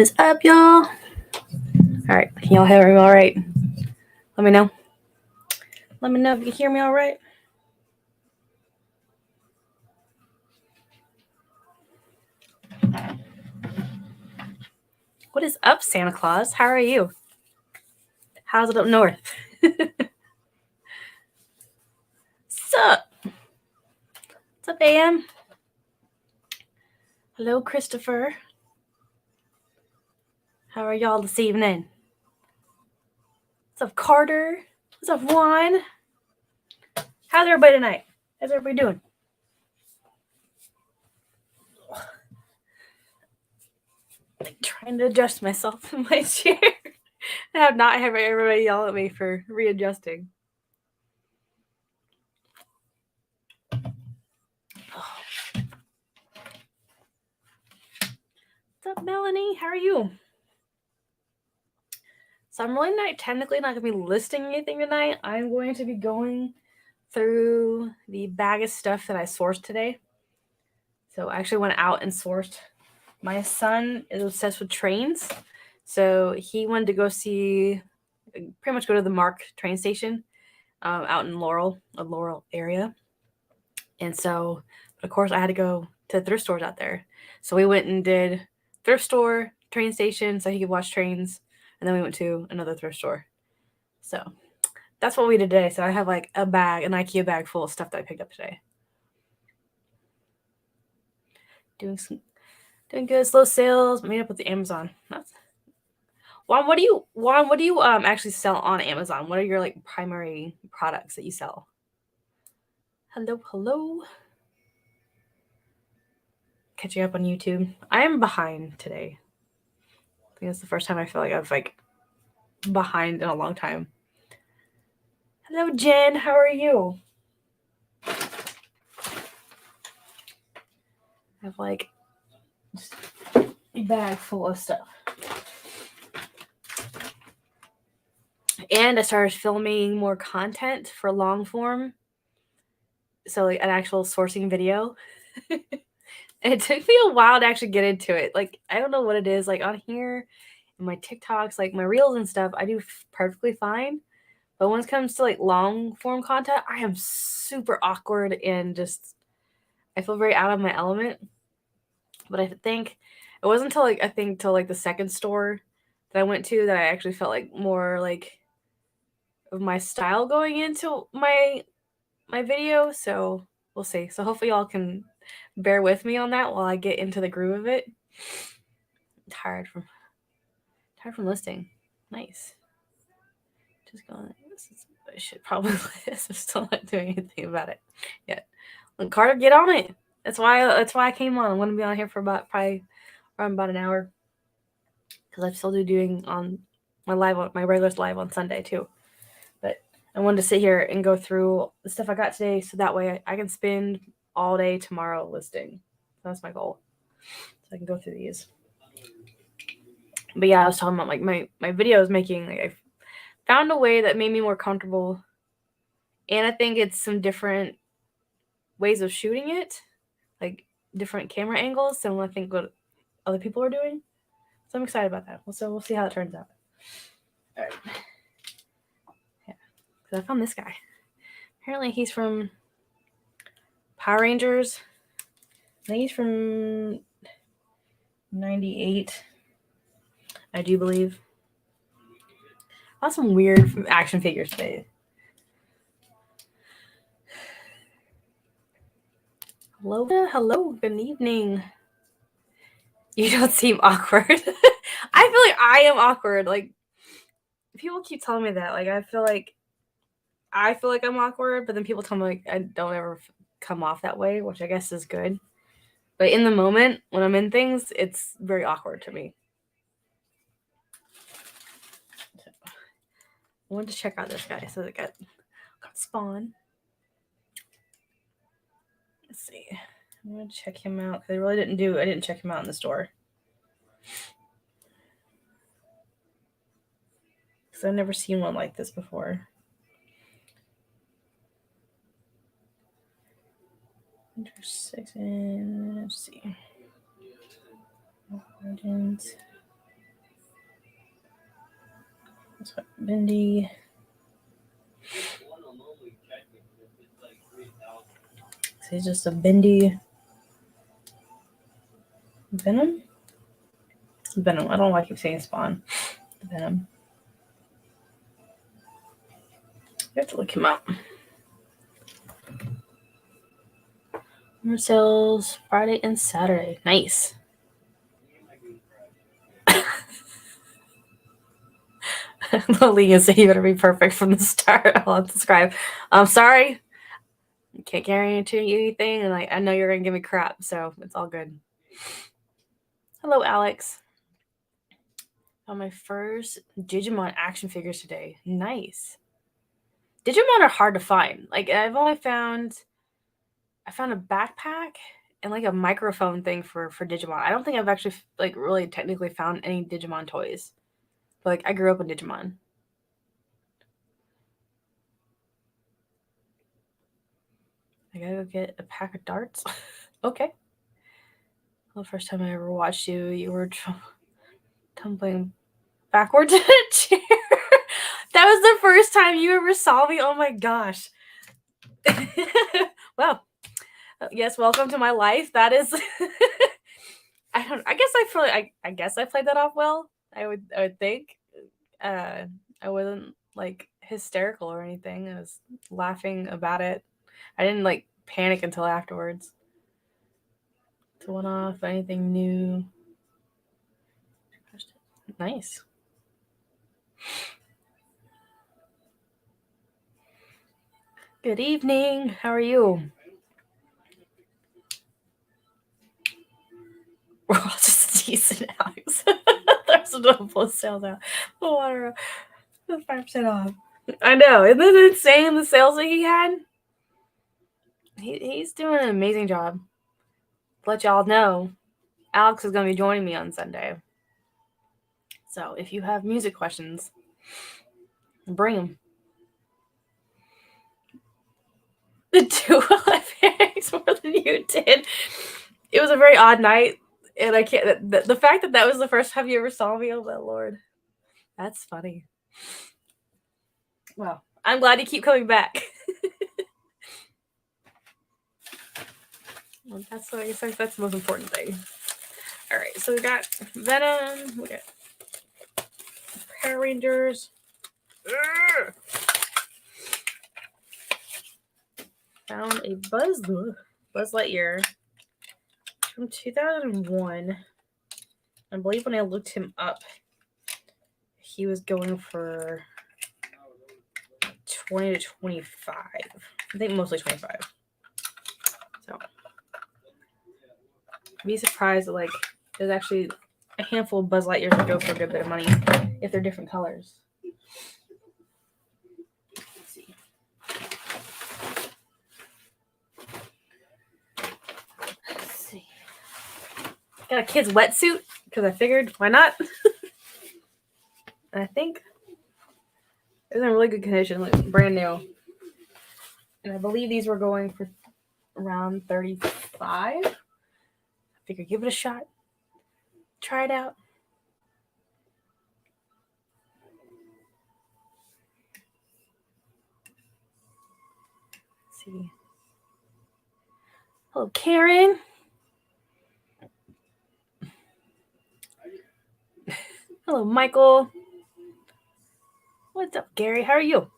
is up, y'all? All right, can y'all hear me all right? Let me know. Let me know if you can hear me all right. What is up, Santa Claus? How are you? How's it up north? Sup? What's up, AM? Hello, Christopher. How are y'all this evening? What's up, Carter? What's up, Juan? How's everybody tonight? How's everybody doing? Like trying to adjust myself in my chair. I have not had everybody yell at me for readjusting. What's up, Melanie? How are you? So I'm really technically not going to be listing anything tonight. I'm going to be going through the bag of stuff that I sourced today. So I actually went out and sourced. My son is obsessed with trains. So he wanted to go pretty much go to the MARC train station out in Laurel area. And so, of course, I had to go to thrift stores out there. So we went and did thrift store, train station, so he could watch trains. And then we went to another thrift store. So that's what we did today. So I have like an IKEA bag full of stuff that I picked up today. Doing good, slow sales, made up with the Amazon. Juan, what do you actually sell on Amazon? What are your like primary products that you sell? Hello. Catching up on YouTube. I am behind today. I think it's the first time I feel like I've like behind in a long time. Hello, Jen. How are you? I have like just a bag full of stuff. And I started filming more content for long form. So like an actual sourcing video. And it took me a while to actually get into it. Like, I don't know what it is. Like on here, in my TikToks, like my reels and stuff, I do perfectly fine. But when it comes to like long form content, I am super awkward and just, I feel very out of my element. But I think it wasn't until like the second store that I went to that I actually felt like more like of my style going into my video. So we'll see. So hopefully y'all can bear with me on that while I get into the groove of it. I'm tired from listing. Nice. Just going. I should probably list. I'm still not doing anything about it yet. Look, Carter, get on it. That's why I came on. I'm going to be on here for about an hour because I'm still doing on my regular live on Sunday too. But I wanted to sit here and go through the stuff I got today, so that way I can spend all day tomorrow listing. That's my goal. So I can go through these. But yeah, I was talking about like my videos making. Like, I found a way that made me more comfortable, and I think it's some different ways of shooting it, like different camera angles than I think what other people are doing. So I'm excited about that. So we'll see how it turns out. All right. Yeah, because I found this guy. Apparently he's from Power Rangers. I think he's from 98, I do believe. I saw some weird action figures today. Hello, good evening. You don't seem awkward. I feel like I am awkward. Like, people keep telling me that. Like, I feel like I'm awkward, but then people tell me like I don't ever come off that way, which I guess is good. But in the moment, when I'm in things, it's very awkward to me. So, I wanted to check out this guy. So I got Spawn. Let's see. I'm going to check him out. I didn't check him out in the store. Because I've never seen one like this before. Let's see. Legends. Bendy. So he's just a bendy Venom? Venom. I don't know why I keep saying Spawn. Venom. You have to look him up. Summer sales Friday and Saturday. Nice. Leah said you better be perfect from the start. I'll unsubscribe. I'm sorry. I can't guarantee you anything, and I know you're gonna give me crap, so it's all good. Hello, Alex. Found my first Digimon action figures today. Nice. Digimon are hard to find. Like I found a backpack and like a microphone thing for Digimon. I don't think I've actually like really technically found any Digimon toys. But like I grew up in Digimon. I gotta go get a pack of darts. Okay. Well, the first time I ever watched you, you were tumbling backwards in a chair. That was the first time you ever saw me. Oh my gosh. Well, yes, welcome to my life. That is I guess I played that off well. I would think. I wasn't like hysterical or anything. I was laughing about it. I didn't like panic until afterwards. To one off, anything new. Nice. Good evening. How are you? We're all just decent, Alex. There's a double sales out. The water, 5% off. I know. Isn't it insane the sales that he had? He's doing an amazing job. Let y'all know, Alex is going to be joining me on Sunday. So if you have music questions, bring them. The two effects more than you did. It was a very odd night, and I can't. The fact that was the first time you ever saw me, oh my lord, that's funny. Well, I'm glad you keep coming back. Well, that's the most important thing. All right, so we got Venom, we got Power Rangers. Found a Buzz Lightyear from 2001. I believe when I looked him up, he was going for 20 to 25. I think mostly 25. So be surprised that like there's actually a handful of Buzz Lightyears that go for a good bit of money if they're different colors. Let's see. Let's see. Got a kid's wetsuit because I figured why not. And I think it's in really good condition, like brand new. And I believe these were going for around 35. I figured give it a shot. Try it out. Let's see. Hello, Karen. Hello, Michael. What's up, Gary? How are you?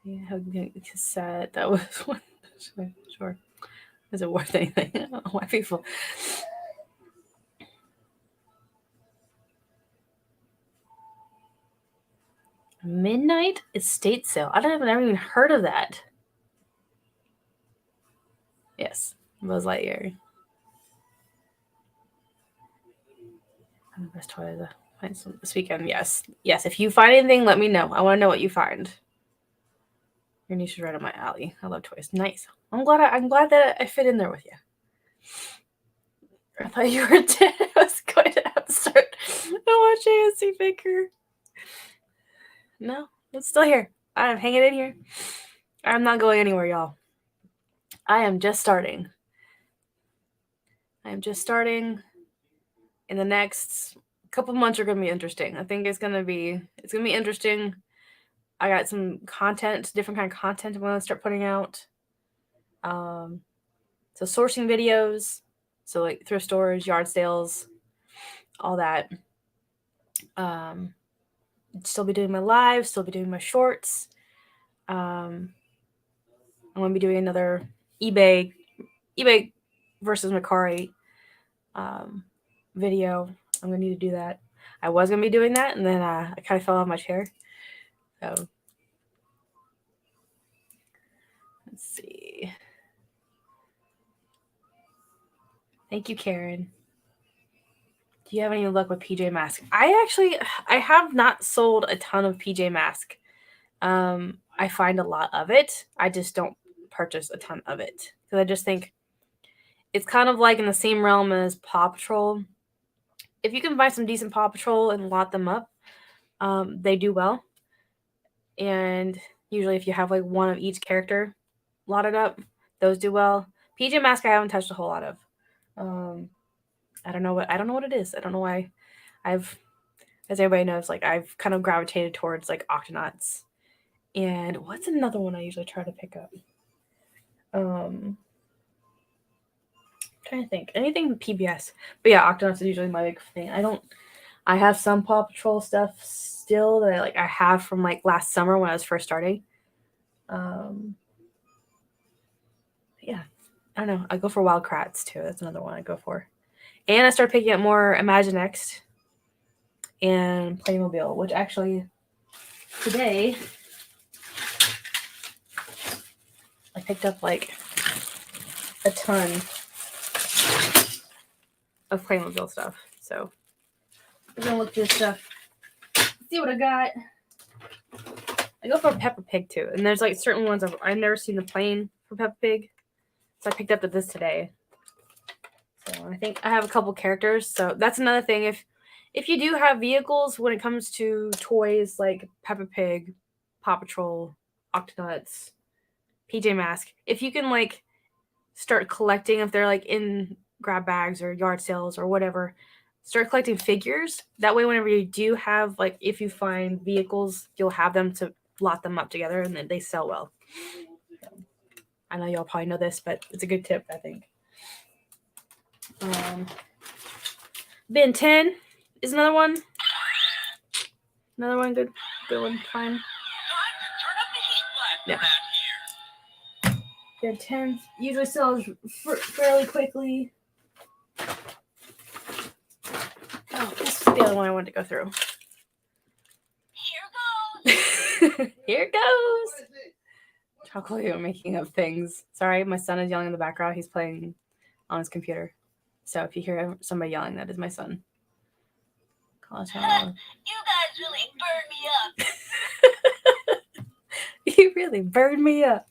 Yeah, cassette. That was one. Sure. Is it worth anything? I don't know why people. Midnight estate sale. I never even heard of that. Yes, Buzz Lightyear. I'm the best toy to find some this weekend. Yes. If you find anything, let me know. I want to know what you find. Your niche is right up my alley. I love toys. Nice. I'm glad that I fit in there with you. I thought you were dead. I was going to have to start watching a see figure. No, it's still here. I'm hanging in here. I'm not going anywhere, y'all. I am just starting. In the next couple months are gonna be interesting. I think it's gonna be interesting. I got some content, different kind of content I'm gonna start putting out. So sourcing videos, so like thrift stores, yard sales, all that. Still be doing my lives, still be doing my shorts. I'm gonna be doing another eBay versus Macari video. I'm gonna need to do that. I was gonna be doing that, and then I kind of fell off my chair. So let's see. Thank you, Karen. Do you have any luck with PJ Masks? I have not sold a ton of PJ Masks. I find a lot of it. I just don't purchase a ton of it because I just think it's kind of like in the same realm as Paw Patrol. If you can buy some decent Paw Patrol and lot them up, they do well. And usually if you have like one of each character lotted up, those do well. PJ Masks I haven't touched a whole lot of. I don't know what it is. I don't know why. As everybody knows, like I've kind of gravitated towards like Octonauts. And what's another one I usually try to pick up? I'm trying to think. Anything PBS. But yeah, Octonauts is usually my big thing. I have some Paw Patrol stuff still that I have from like last summer when I was first starting. Yeah. I don't know. I go for Wild Kratts too. That's another one I go for. And I started picking up more Imaginext and Playmobil, which actually today I picked up like a ton of Playmobil stuff. So I'm gonna look through stuff, see what I got. I go for Peppa Pig too, and there's like certain ones I've never seen the plane for Peppa Pig, so I picked up this today. So I think I have a couple characters. So that's another thing. If you do have vehicles when it comes to toys like Peppa Pig, Paw Patrol, Octonauts, PJ Masks, if you can like start collecting, if they're like in grab bags or yard sales or whatever, start collecting figures. That way, whenever you do have like, if you find vehicles, you'll have them to lot them up together, and then they sell well. So, I know y'all probably know this, but it's a good tip, I think. Ben 10 is another one. Another one, good one, fine. Yeah. Ben 10 usually sells fairly quickly. Oh, this is the other one I wanted to go through. Here goes. Here goes. Chocolate making up things. Sorry, my son is yelling in the background. He's playing on his computer. So if you hear somebody yelling, that is my son. You guys really burned me up. You really burned me up.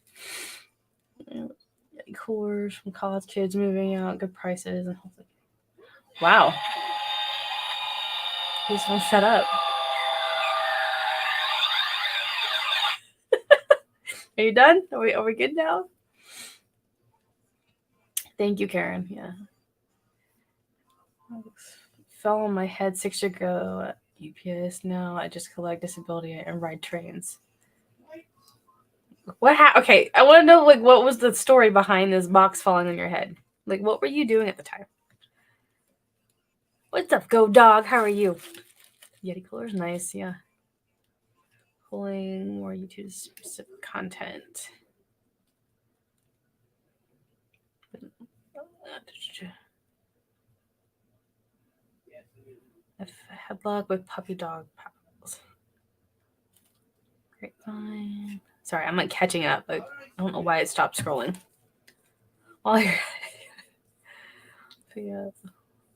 Coolers from college kids moving out, good prices, and hopefully. Wow. He's gonna shut up. Are you done? Are we good now? Thank you, Karen. Yeah. Fell on my head 6 years ago at UPS. Now I just collect disability and ride trains. What okay, I want to know like what was the story behind this box falling on your head? Like what were you doing at the time? What's up, Go Dog? How are you? Yeti cooler's nice, yeah. Pulling more YouTube specific content. I've had luck with puppy dog pals. Grapevine. Sorry, I'm like catching up. Like, I don't know why it stopped scrolling. Yeah,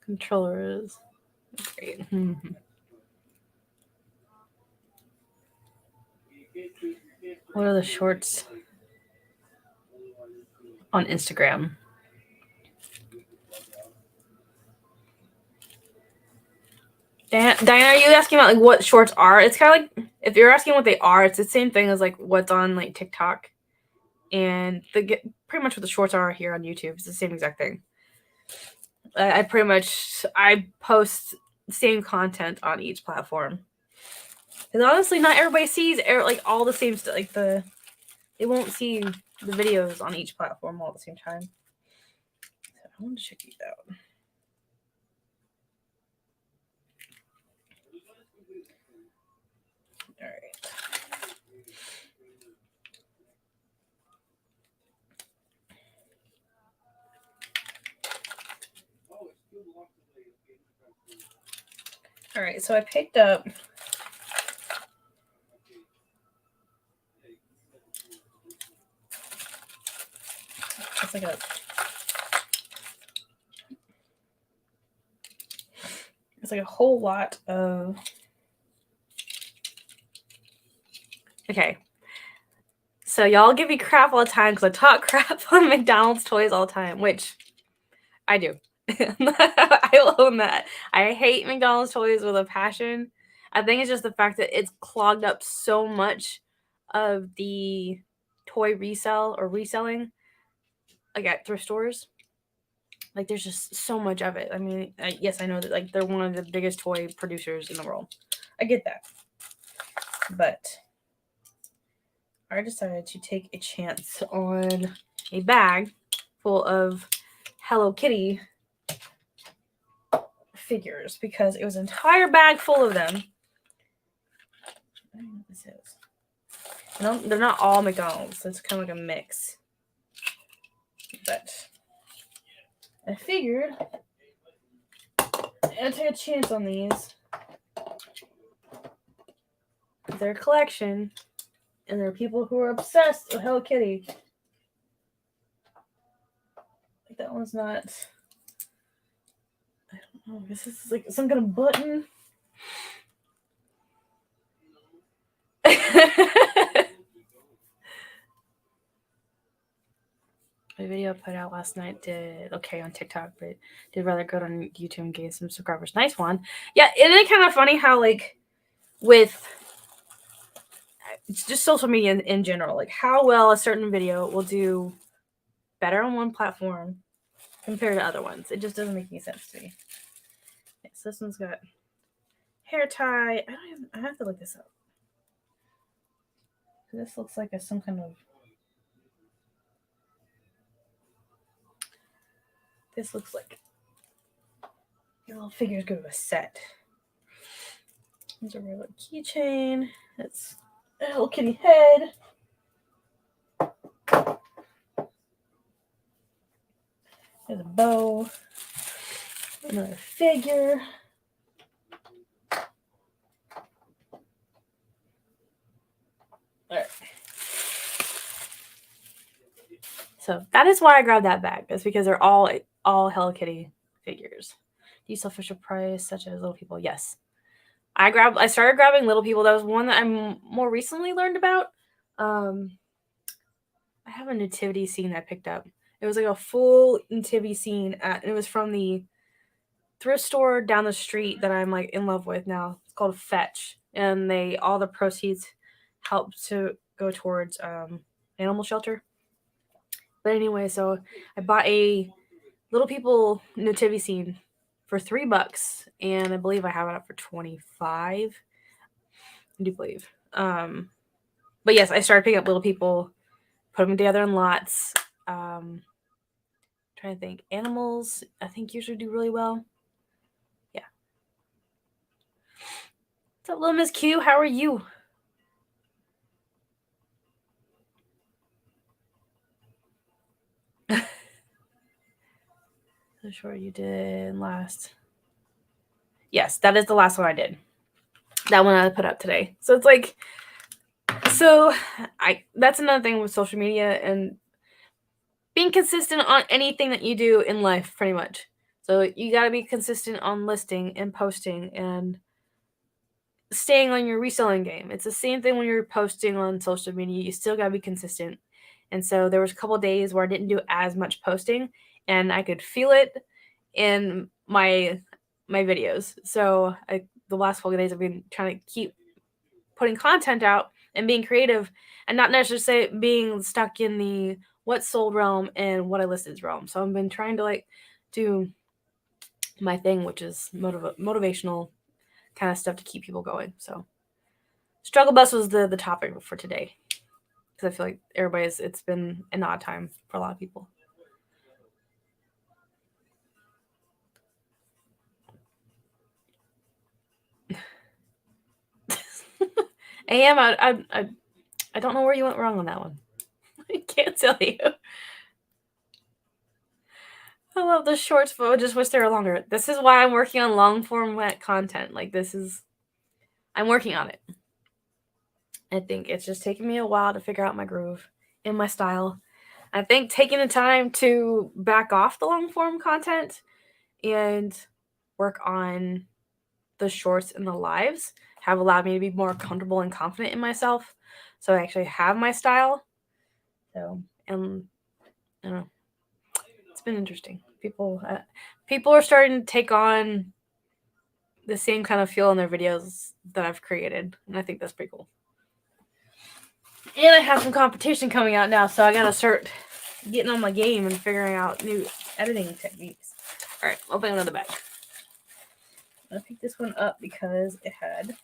controllers. Great. What are the shorts on Instagram? Diana, are you asking about like what shorts are? It's kind of like if you're asking what they are, it's the same thing as like what's on like TikTok, and pretty much what the shorts are here on YouTube. It's the same exact thing. I post same content on each platform. Because honestly, not everybody sees like all the same stuff. Like they won't see the videos on each platform all at the same time. So I want to check these out. All right. All right, so I picked up it's like a whole lot of okay. So y'all give me crap all the time because I talk crap on McDonald's toys all the time, which I do. I will own that. I hate McDonald's toys with a passion. I think it's just the fact that it's clogged up so much of the toy resell or reselling, like at thrift stores. Like there's just so much of it. I mean, yes, I know that like they're one of the biggest toy producers in the world. I get that, but I decided to take a chance on a bag full of Hello Kitty figures because it was an entire bag full of them. I don't know what this is. No, they're not all McDonald's. So it's kind of like a mix. But I figured I'd take a chance on these. They're a collection, and there are people who are obsessed with Hello Kitty. Like that one's not. I don't know. This is like some kind of button. My video I put out last night did okay on TikTok, but did rather good on YouTube and gained some subscribers. Nice one. Yeah, isn't it kind of funny how like with just social media in general, like how well a certain video will do better on one platform compared to other ones. It just doesn't make any sense to me. Yeah, so this one's got hair tie. I have to look this up. This looks like some kind of. This looks like your little figures go to a set. There's a regular keychain. It's a Hello Kitty head. There's a bow. Another figure. Alright. So that is why I grabbed that bag. It's because they're all Hello Kitty figures. Do you sell Fisher Price such as Little People? Yes. I started grabbing Little People. That was one that I more recently learned about. I have a nativity scene I picked up. It was like a full nativity scene it was from the thrift store down the street that I'm like in love with now. It's called Fetch, and all the proceeds help to go towards animal shelter. But anyway, so I bought a Little People nativity scene for $3, and I believe I have it up for $25. I do believe. But yes, I started picking up Little People, put them together in lots. Trying to think, animals I think usually do really well. Yeah. What's up, little Miss Q? How are you? So sure you did last. Yes, that is the last one I did. That one I put up today. So it's like, that's another thing with social media and being consistent on anything that you do in life, pretty much. So you got to be consistent on listing and posting and staying on your reselling game. It's the same thing when you're posting on social media. You still got to be consistent. And so there was a couple days where I didn't do as much posting, and I could feel it in my videos. So the last couple of days I've been trying to keep putting content out and being creative, and not necessarily being stuck in the what sold realm and what I listed realm. So I've been trying to do my thing, which is motivational kind of stuff to keep people going. So struggle bus was the topic for today, because I feel like it's been an odd time for a lot of people. AM, I don't know where you went wrong on that one. I can't tell you. I love the shorts, but I just wish they were longer. This is why I'm working on long format content. Like, I'm working on it. I think it's just taking me a while to figure out my groove and my style. I think taking the time to back off the long form content and work on the shorts and the lives have allowed me to be more comfortable and confident in myself. So I actually have my style. So, and I don't know, it's been interesting. People are starting to take on the same kind of feel in their videos that I've created, and I think that's pretty cool. And I have some competition coming out now, so I gotta start getting on my game and figuring out new editing techniques. All right, open another bag. I'm gonna pick this one up because it had.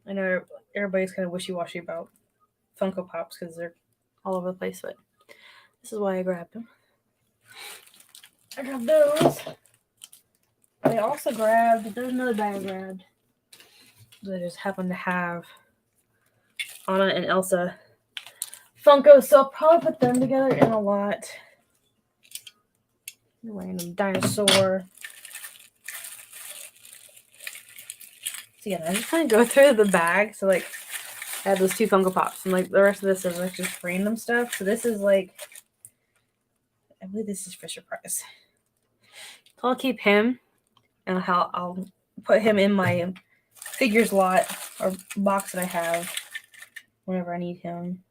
I know everybody's kind of wishy-washy about Funko Pops because they're all over the place, but this is why I grabbed them. I grabbed those. I also grabbed, there's another bag I grabbed that I just happened to have Anna and Elsa Funko, so I'll probably put them together in a lot. Random dinosaur. So yeah, I just kind of go through the bag. So like, I have those 2 Funko Pops, and like the rest of this is like just random stuff. So this is like, I believe this is Fisher Price. So I'll keep him, and I'll put him in my figures lot or box that I have whenever I need him.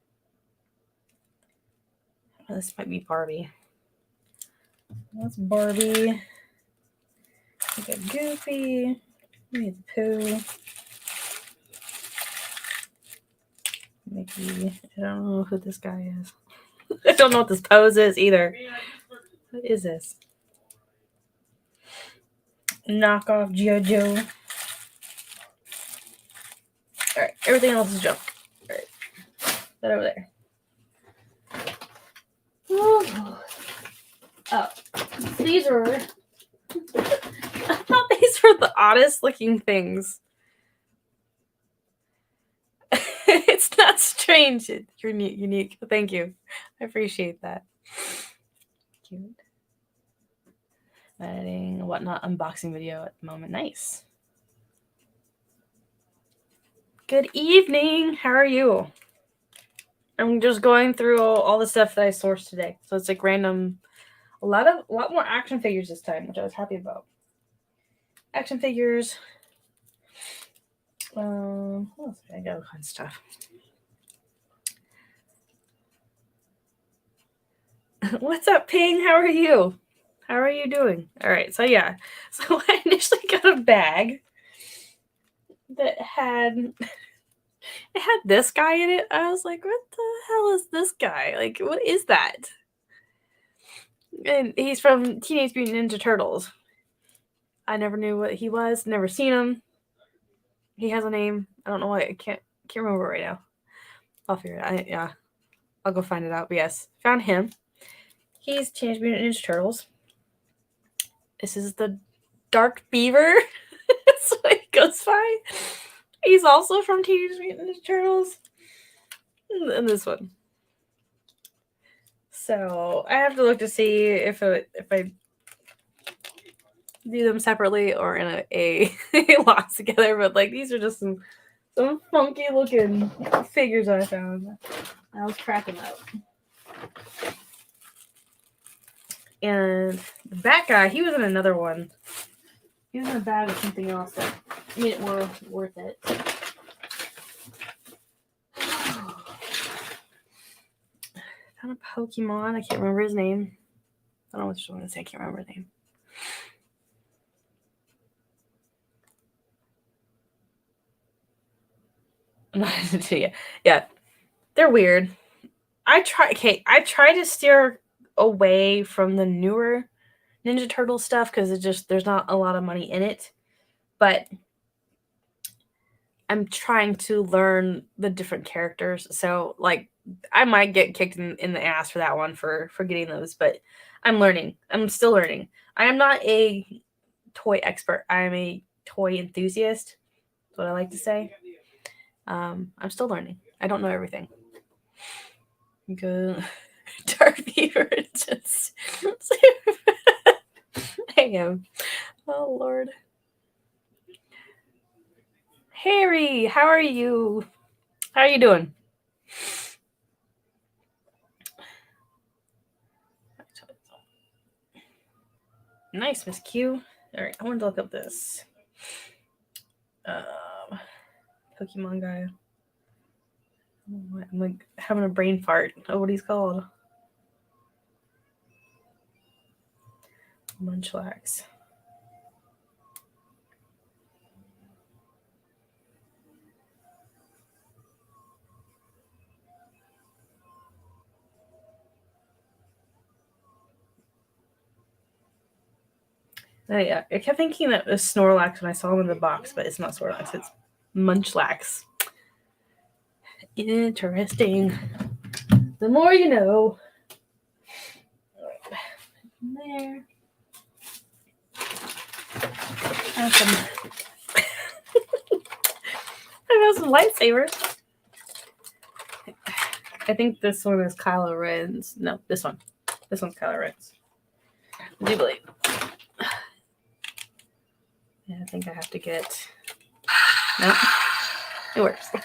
Oh, this might be Barbie. That's Barbie. We got Goofy. We need Pooh. Mickey. I don't know who this guy is. I don't know what this pose is either. What is this? Knockoff JoJo. Alright, everything else is junk. Alright. That over there. Oh. These are. I thought these were the oddest looking things. It's not strange. You're unique. Thank you. I appreciate that. Cute. Editing whatnot unboxing video at the moment. Nice. Good evening. How are you? I'm just going through all the stuff that I sourced today. So it's like random, a lot more action figures this time, which I was happy about. Action figures. What else? I got all kinds of stuff. What's up, Ping? How are you? How are you doing? All right, so yeah. So I initially got a bag that had this guy in it. I was like, what the hell is this guy? Like, what is that? And he's from Teenage Mutant Ninja Turtles. I never knew what he was, never seen him. He has a name. I don't know why. I can't remember right now. I'll figure it out. Yeah. I'll go find it out. But yes, found him. He's Teenage Mutant Ninja Turtles. This is the Dark Beaver. That's what he goes by. He's also from Teenage Mutant Ninja Turtles. And this one. So I have to look to see if I do them separately or in a lot together. But like, these are just some funky looking figures I found. I was cracking up. And the bat guy, he was in another one. He was in a bag of something else that made it more worth it. Found a Pokemon. I can't remember his name. I don't know what you're going to say. I can't remember his name. Yeah, they're weird. I try to steer away from the newer Ninja Turtle stuff because there's not a lot of money in it. But I'm trying to learn the different characters. So like I might get kicked in the ass for that one for getting those, but I'm learning. I'm still learning. I am not a toy expert. I am a toy enthusiast. That's what I like to say. I'm still learning. I don't know everything. Good. Dark Fever. Just I am. Oh Lord. Harry, how are you? How are you doing? Nice, Miss Q. All right, I wanted to look up this Pokemon guy. I'm like having a brain fart. Oh, what he's called? Munchlax. Oh, yeah, I kept thinking that it was Snorlax when I saw him in the box, but it's not Snorlax. It's Munchlax. Interesting. The more you know. There. Have some. I got some lightsabers. I think this one is Kylo Ren's. No, this one. This one's Kylo Ren's. I do believe. Yeah, I think I have to get. No, it works. So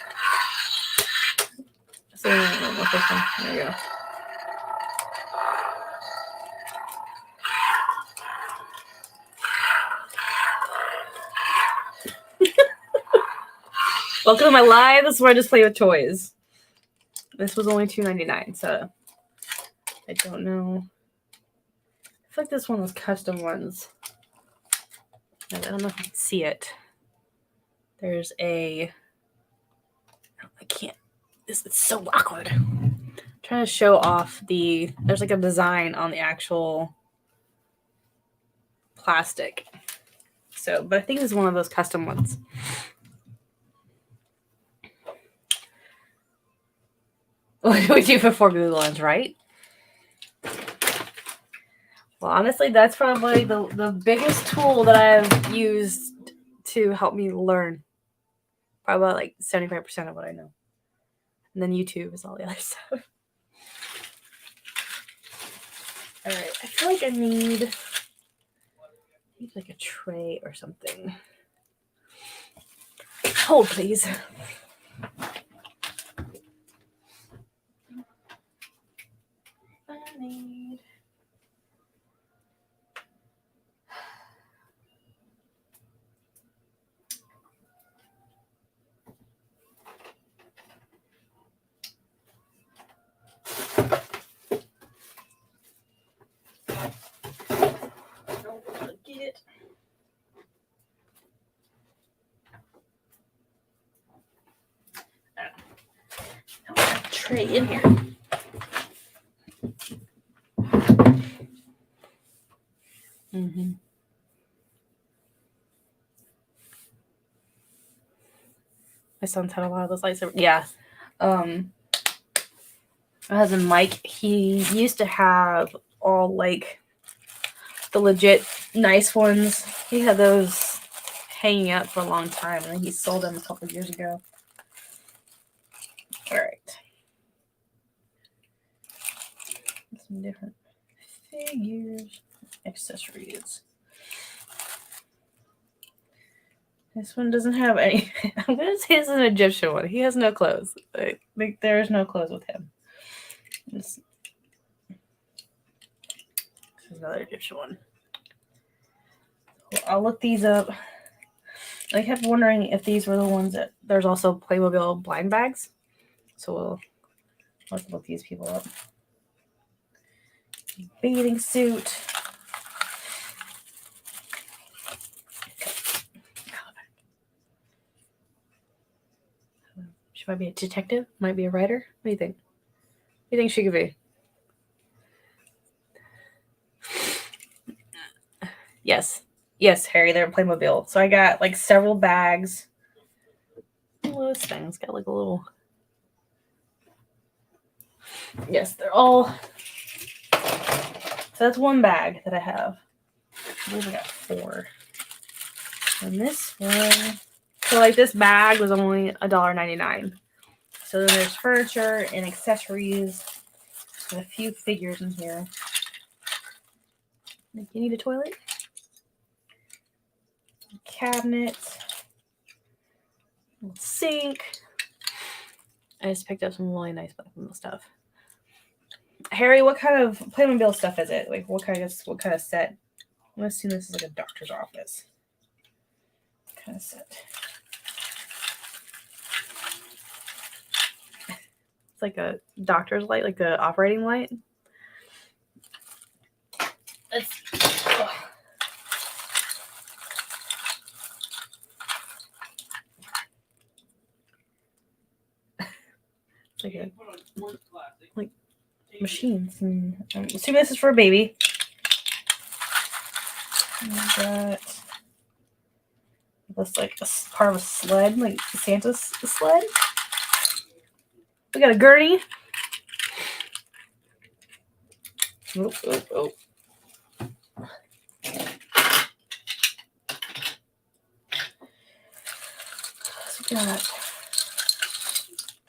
this one. There you go. Welcome to my live. This is where I just play with toys. This was only $2.99, so I don't know. I feel like this one was custom ones. I don't know if you can see it. There's a. I can't. This is so awkward. I'm trying to show off the. There's like a design on the actual plastic. So, but I think this is one of those custom ones. What do we do for 4 Google Lens, right? Well, honestly, that's probably the biggest tool that I've used to help me learn. Probably like 75% of what I know. And then YouTube is all the other stuff. All right, I feel like I need like a tray or something. Hold, please. I need. Get it. Tray in here. Mm-hmm. My son's had a lot of those lightsabers. Yeah. My husband Mike, he used to have all like the legit nice ones. He had those hanging out for a long time, and he sold them a couple of years ago. All right. Some different figures, accessories. This one doesn't have any. I'm gonna say this is an Egyptian one. He has no clothes. Like there is no clothes with him. This is another Egyptian one. I'll look these up. I kept wondering if these were the ones that there's also Playmobil blind bags. So let's look these people up. Bathing suit. She might be a detective. Might be a writer. What do you think? What do you think she could be? Yes. Yes, Harry, they're Playmobil. So I got like several bags. Oh, this thing's got like a little. Yes, they're all. So that's one bag that I have. I believe I got 4. And this one. So like this bag was only $1.99. So then there's furniture and accessories and a few figures in here. Like, you need a toilet? A cabinet. A sink. I just picked up some really nice Playmobil stuff. Harry, what kind of Playmobil stuff is it? Like what kind of set? I'm assuming this is like a doctor's office. What kind of set? It's like a doctor's light, like the operating light. It's like machines, and I'm assuming this is for a baby. Got this like a part of a sled, like Santa's sled. We got a gurney. Oh. So we got.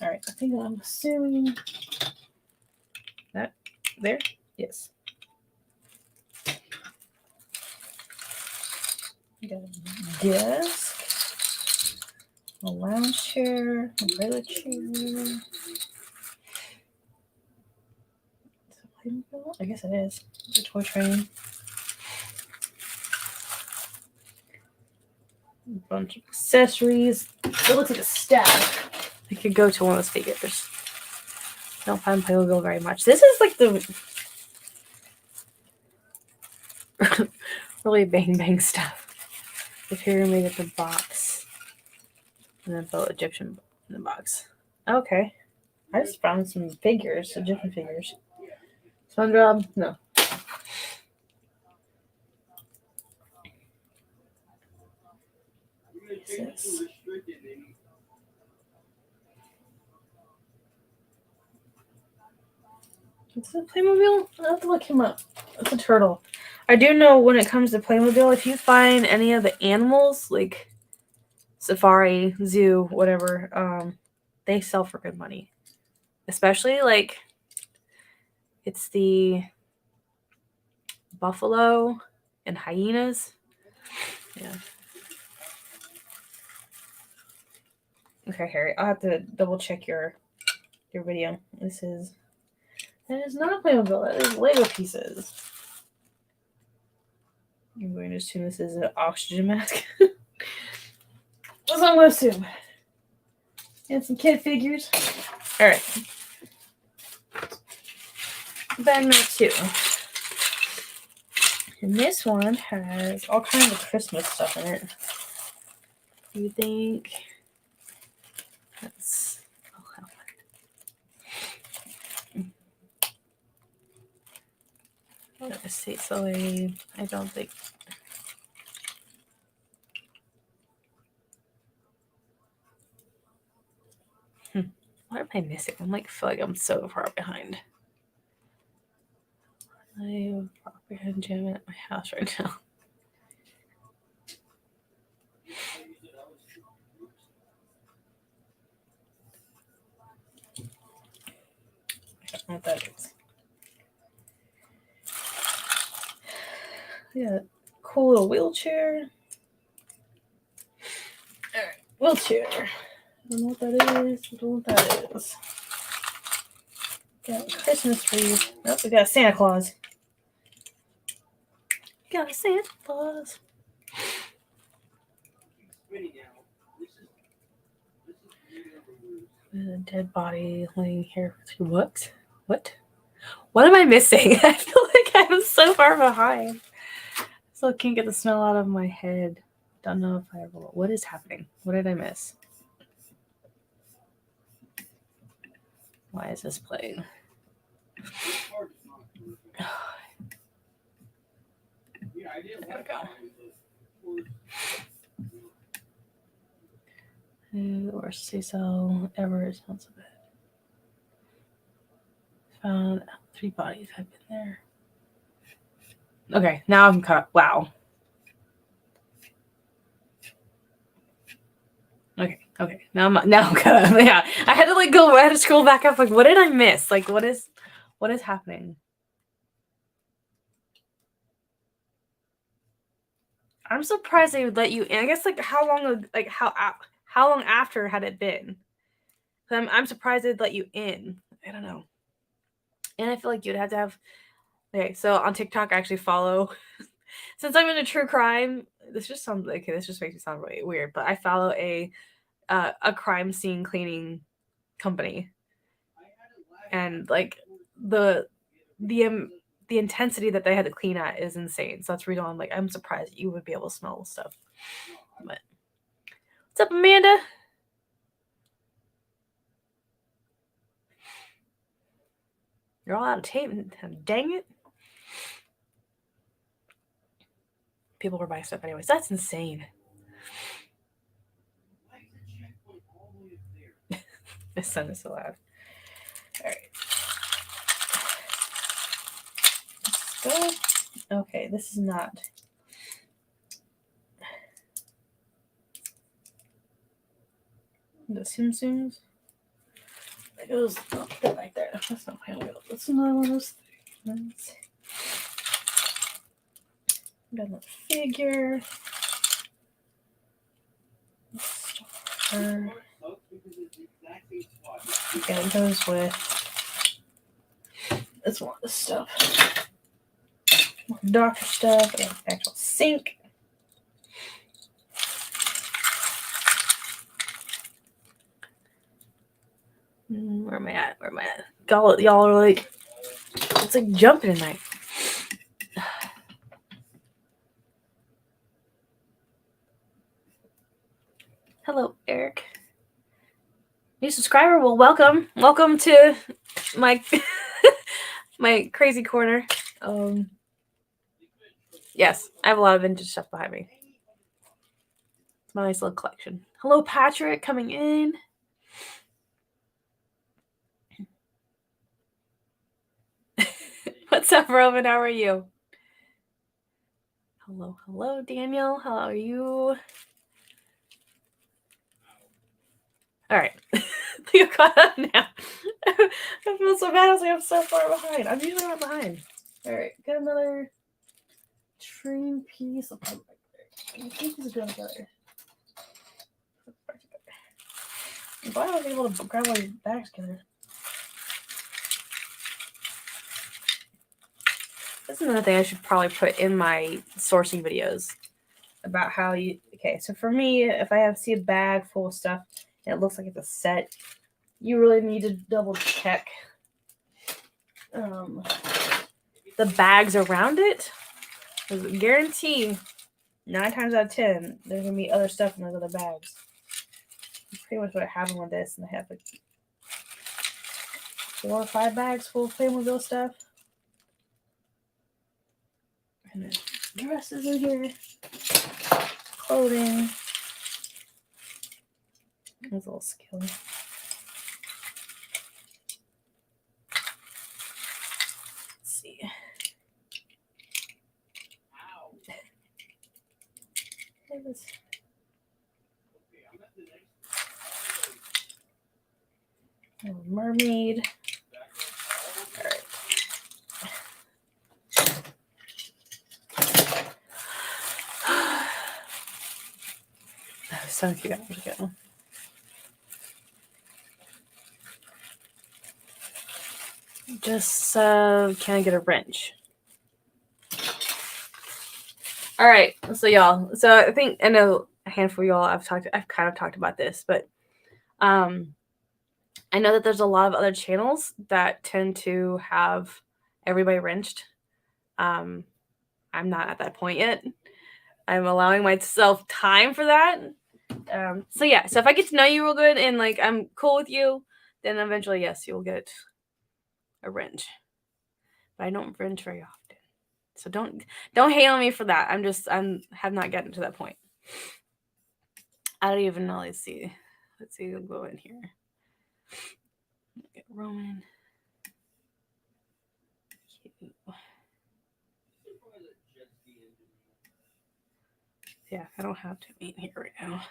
All right, I think I'm assuming that there. Yes. We got a desk, a lounge chair, a regular chair. I guess it is. It's a toy train. A bunch of accessories. It looks like a stack. I could go to one of those figures. Don't find Playmobil very much. This is like the really bang stuff. The pyramid at the box. And then the Egyptian in the box. Okay. I just found some figures, Egyptian figures. SpongeBob? No. Is this a Playmobil? I'll have to look him up. It's a turtle. I do know when it comes to Playmobil, if you find any of the animals, like safari, zoo, whatever, they sell for good money. Especially like it's the buffalo and hyenas. Yeah. Okay, Harry, I'll have to double check your video. That is not a Playmobil, that is Lego pieces. I'm going to assume this is an oxygen mask. That's what I'm going to assume. And some kid figures. Alright. Bag number 2. And this one has all kinds of Christmas stuff in it. Do you think that's... Let's see, so I don't think... What am I missing? I feel like I'm so far behind. I have a propaganda gym at my house right now. I don't know what that is. Yeah, cool little wheelchair. Alright, wheelchair. I don't know what that is. I don't know what that is. Got a Christmas tree. Nope, we got a Santa Claus. Got a Santa Claus. A dead body laying here for 2 books. What? What am I missing? I feel like I'm so far behind. Still can't get the smell out of my head. Don't know if I ever will. What is happening? What did I miss? Why is this playing? There we go. Or say so ever. It's not so bad. Found 3 bodies have been there. Okay, now I'm cut. Wow. Okay. Now I'm cut. Yeah, I had to like go. I had to scroll back up. Like, what did I miss? Like, what is happening? I'm surprised they would let you in. I guess like how long after had it been? I'm surprised they'd let you in. I don't know. And I feel like you'd have to have. Okay, so on TikTok, I actually follow. Since I'm into true crime, this just makes me sound really weird, but I follow a crime scene cleaning company, and like the intensity that they had to clean at is insane. So that's the reason I'm surprised that you would be able to smell stuff. But what's up, Amanda? You're all out of tape. Dang it. People were buying stuff anyways. That's insane. My son is so loud. All right. Okay, this is not. The Simpsons. It goes right there. That's not my wheel. That's another one of those things. Got another figure. And it goes with this one of the stuff. Doctor stuff, and actual sink. Where am I at? Y'all are like, it's like jumping tonight. Hello, Eric. New subscriber. Well, welcome to my my crazy corner. Yes, I have a lot of vintage stuff behind me. It's my nice little collection. Hello, Patrick, coming in. What's up, Roman? How are you? Hello, Daniel. How are you? All right. You're caught up now. I feel so bad. I was like, I'm so far behind. I'm usually not behind. All right, got another train piece. I think these are going together. I'm glad I was able to grab all these bags together. That's another thing I should probably put in my sourcing videos about how you. Okay, so for me, if I see a bag full of stuff and it looks like it's a set, you really need to double check the bags around it. Because I guarantee 9 times out of 10, there's going to be other stuff in those other bags. That's pretty much what happened with this. And I have like 4 or 5 bags full of Playmobil stuff. And then dresses in here. Clothing. That's a little skill. Let's see. Mermaid. All right. So cute. Go. Just can I get a wrench? All right, so y'all. So I know a handful of y'all. I've kind of talked about this, but I know that there's a lot of other channels that tend to have everybody wrenched. I'm not at that point yet. I'm allowing myself time for that. So yeah, so if I get to know you real good and like I'm cool with you, then eventually, yes, you will get a wrench. But I don't wrench very often. So don't hate on me for that. Have not gotten to that point. I don't even know. Let's see. We'll go in here. Get Roman. Yeah, I don't have to be in here right now.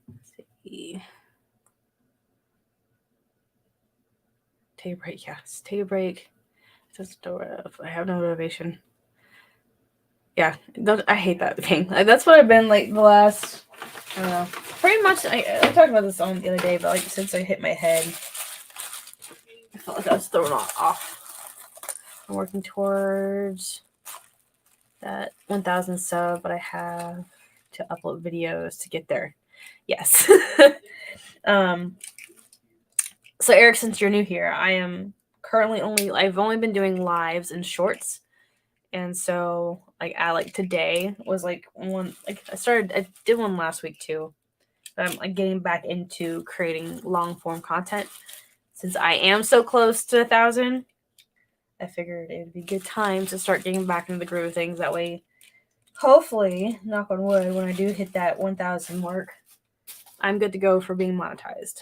Let's see. Take a break. Yes, take a break. Just I have no motivation. Yeah, I hate that thing. Like, that's what I've been like the last. I don't know. Pretty much. I talked about this on the other day, but like since I hit my head, I felt like I was thrown off. I'm working towards that 1,000 sub, but I have to upload videos to get there. Yes. So Eric, since you're new here, I am currently I've only been doing lives and shorts. And so like today was like one, like I did one last week too. But I'm like getting back into creating long form content. Since I am so close to 1,000, I figured it would be a good time to start getting back into the groove of things. That way, hopefully, knock on wood, when I do hit that 1,000 mark, I'm good to go for being monetized.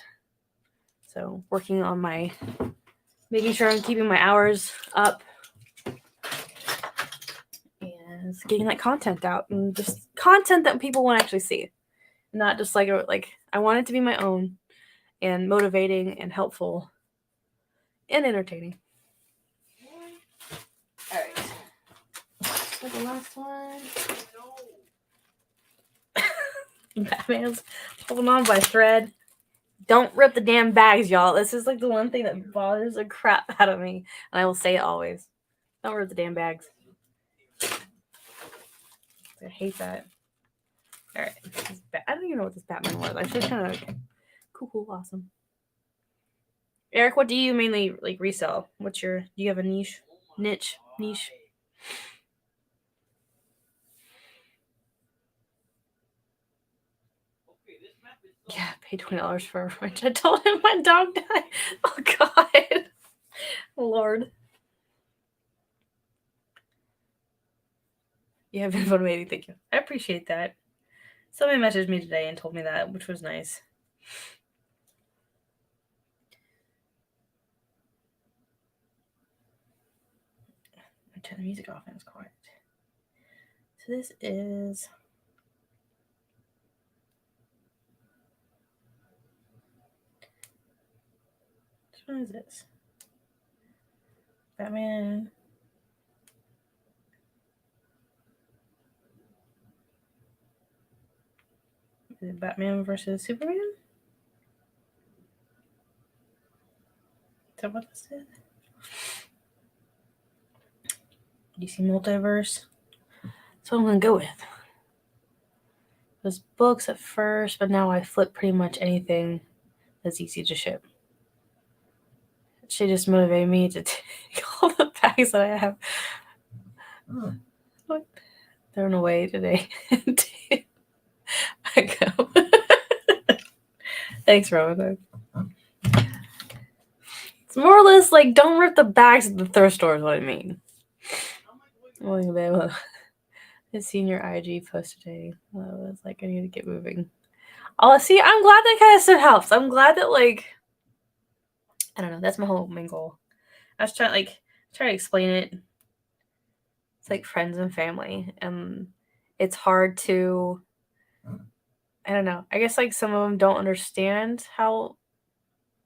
So working on making sure I'm keeping my hours up and getting that content out, and just content that people want to actually see, not just like I want it to be my own and motivating and helpful and entertaining. All right, so the last one. Batman's holding on by a thread. Don't rip the damn bags, y'all. This is like the one thing that bothers the crap out of me, and I will say it always. Don't rip the damn bags. I hate that. All right, I don't even know what this Batman was. I just kind of like cool, awesome. Eric, what do you mainly like resell? Do you have a niche? Yeah, pay $20 for a French. I told him my dog died. Oh God, Lord. You have been motivating. Thank you. I appreciate that. Somebody messaged me today and told me that, which was nice. I turn the music off and it's quiet. So this is. Which one is this? Batman. Is it Batman versus Superman? Is that what this is? DC Multiverse. That's what I'm gonna go with. It was books at first, but now I flip pretty much anything that's easy to ship. She just motivated me to take all the bags that I have. What? Thrown away today. I go. Thanks, Roman. It's more or less like don't rip the bags at the thrift store is what I mean. I seen your IG post today. I was like, I need to get moving. Oh, see, I'm glad that kind of stuff helps. I'm glad that I don't know. That's my whole main goal. I was trying to explain it. It's like friends and family, and it's hard to. I don't know. I guess like some of them don't understand how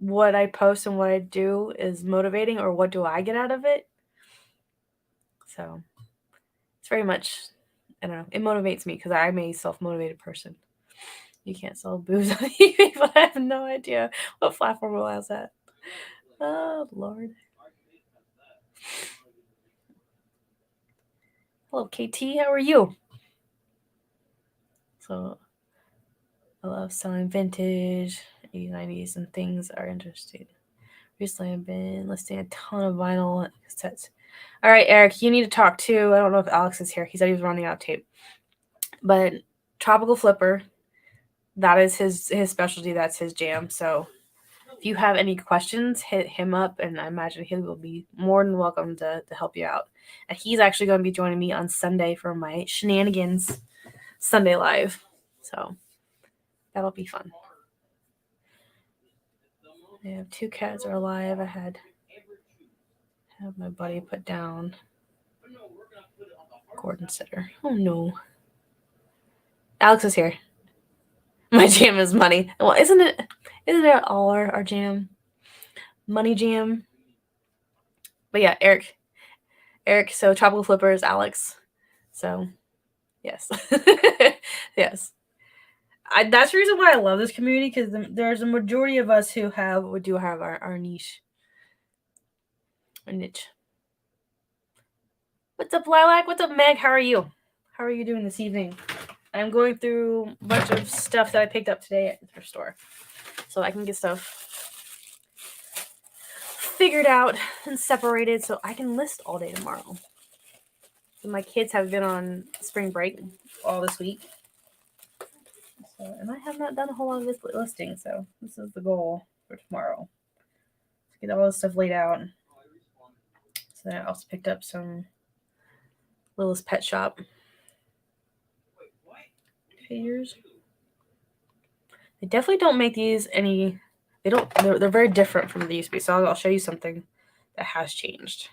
what I post and what I do is motivating, or what do I get out of it. So it's very much, I don't know. It motivates me because I'm a self-motivated person. You can't sell booze on eBay, but I have no idea what platform allows that. Oh, Lord. Hello, KT. How are you? So, I love selling vintage, 80s, 90s, and things are interesting. Recently, I've been listing a ton of vinyl cassettes. All right, Eric, you need to talk too. I don't know if Alex is here. He said he was running out of tape. But Tropical Flipper, that is his specialty. That's his jam. So if you have any questions, hit him up, and I imagine he will be more than welcome to help you out. And he's actually going to be joining me on Sunday for my Shenanigans Sunday Live. So that'll be fun. I have 2 cats are alive. I have my buddy put down Gordon Sitter. Oh no. Alex is here. My jam is money. Well, isn't it all our jam? Money jam. But yeah, Eric. So Tropical Flippers, Alex. So yes. Yes. That's the reason why I love this community, because there's a majority of us who do have our niche. Our niche. What's up, Lilac? What's up, Meg? How are you? How are you doing this evening? I'm going through a bunch of stuff that I picked up today at the thrift store, so I can get stuff figured out and separated so I can list all day tomorrow. So my kids have been on spring break all this week. So, and I have not done a whole lot of this listing, so this is the goal for tomorrow. Get all this stuff laid out. So I also picked up some Little's Pet Shop figures. They definitely don't make these any. They're very different from they used to be. So I'll show you something that has changed.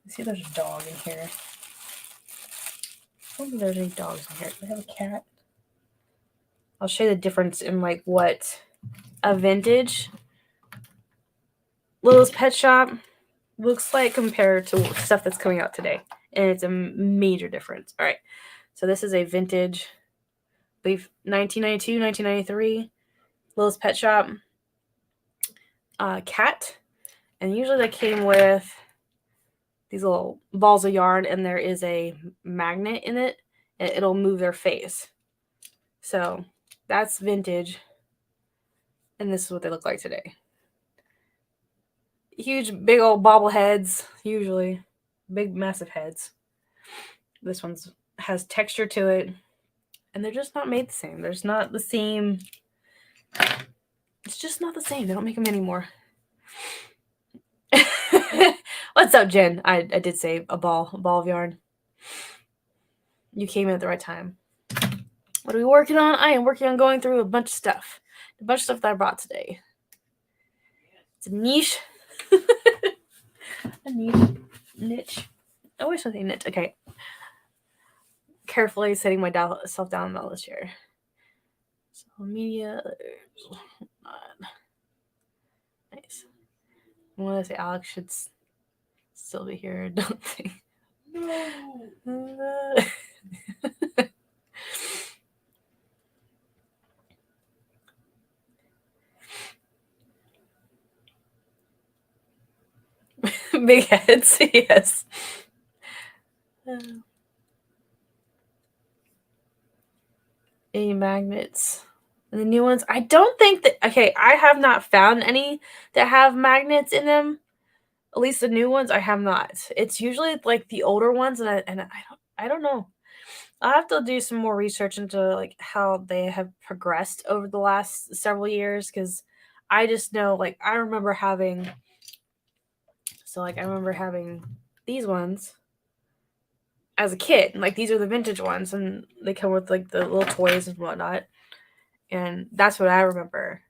Let's see if there's a dog in here. I don't think there's any dogs in here. Do I have a cat? I'll show you the difference in like what a vintage Little's Pet Shop looks like compared to stuff that's coming out today. And it's a major difference. All right. So this is a vintage, I believe 1992, 1993 Little's Pet Shop cat. And usually they came with these little balls of yarn, and there is a magnet in it, and it'll move their face. So that's vintage, and this is what they look like today. Huge, big old bobbleheads, usually big, massive heads. This one has texture to it, and they're just not made the same. There's not the same. It's just not the same. They don't make them anymore. What's up, Jen? I did say a ball of yarn. You came in at the right time. What are we working on? I am working on going through a bunch of stuff. A bunch of stuff that I brought today. It's a niche. A niche. I wish I say niche. Okay. Carefully setting myself down on this chair. So media. Nice. I want to say Alex should still be here. Don't think. No. Big heads, yes. Any magnets. And the new ones, I don't think that. Okay, I have not found any that have magnets in them. At least the new ones, I have not. It's usually like the older ones, and I don't know. I'll have to do some more research into like how they have progressed over the last several years, because I just know, like, I remember having these ones as a kid. Like, these are the vintage ones, and they come with like the little toys and whatnot, and that's what I remember.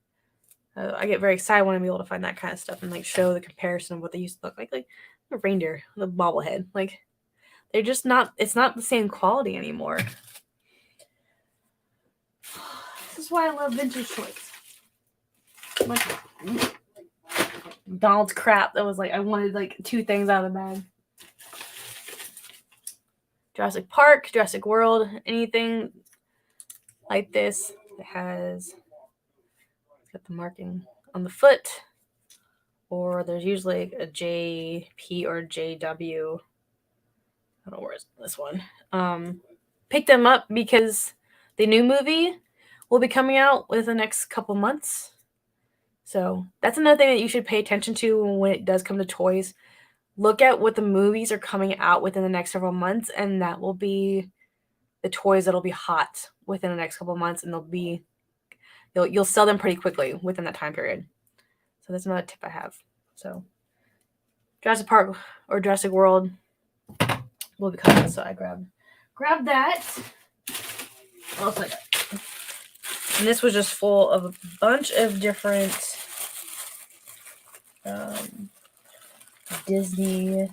I get very excited when I'm able to find that kind of stuff and like show the comparison of what they used to look like a reindeer, the bobblehead. Like, they're just not. It's not the same quality anymore. This is why I love vintage toys. Like Donald's crap that was like, I wanted like 2 things out of the bag. Jurassic Park, Jurassic World, anything like this that has got the marking on the foot, or there's usually a JP or JW. I don't know where is this one. Pick them up because the new movie will be coming out within the next couple months. So that's another thing that you should pay attention to when it does come to toys. Look at what the movies are coming out within the next several months, and that will be the toys that'll be hot within the next couple months, and you'll sell them pretty quickly within that time period. So that's another tip I have. So Jurassic Park or Jurassic World will be coming. So I grabbed that. What else I got? And this was just full of a bunch of different Disney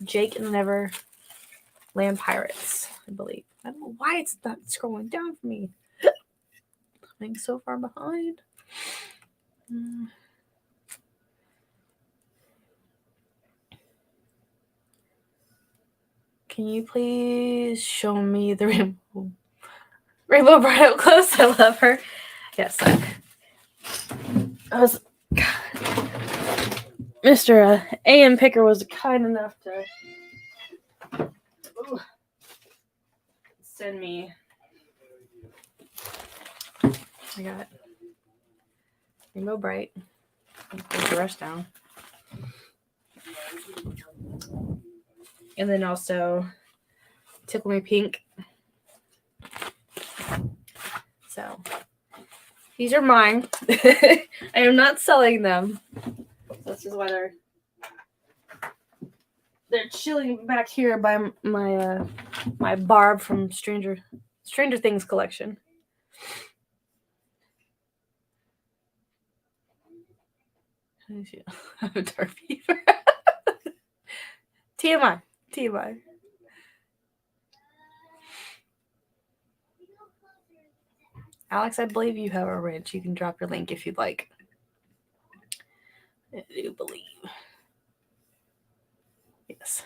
Jake and the Neverland Pirates, I believe. I don't know why it's not scrolling down for me. I'm so far behind. Can you please show me the Rainbow Bride up close? I love her. Yes. Mr. A.M. Picker was kind enough to send me. I got Rainbow Bright. Put the rest down. And then also Tickle Me Pink. So these are mine. I am not selling them. This is why they're chilling back here by my my Barb from Stranger Things collection. I have a dark fever. TMI. Alex, I believe you have a wrench. You can drop your link if you'd like. I do believe. Yes.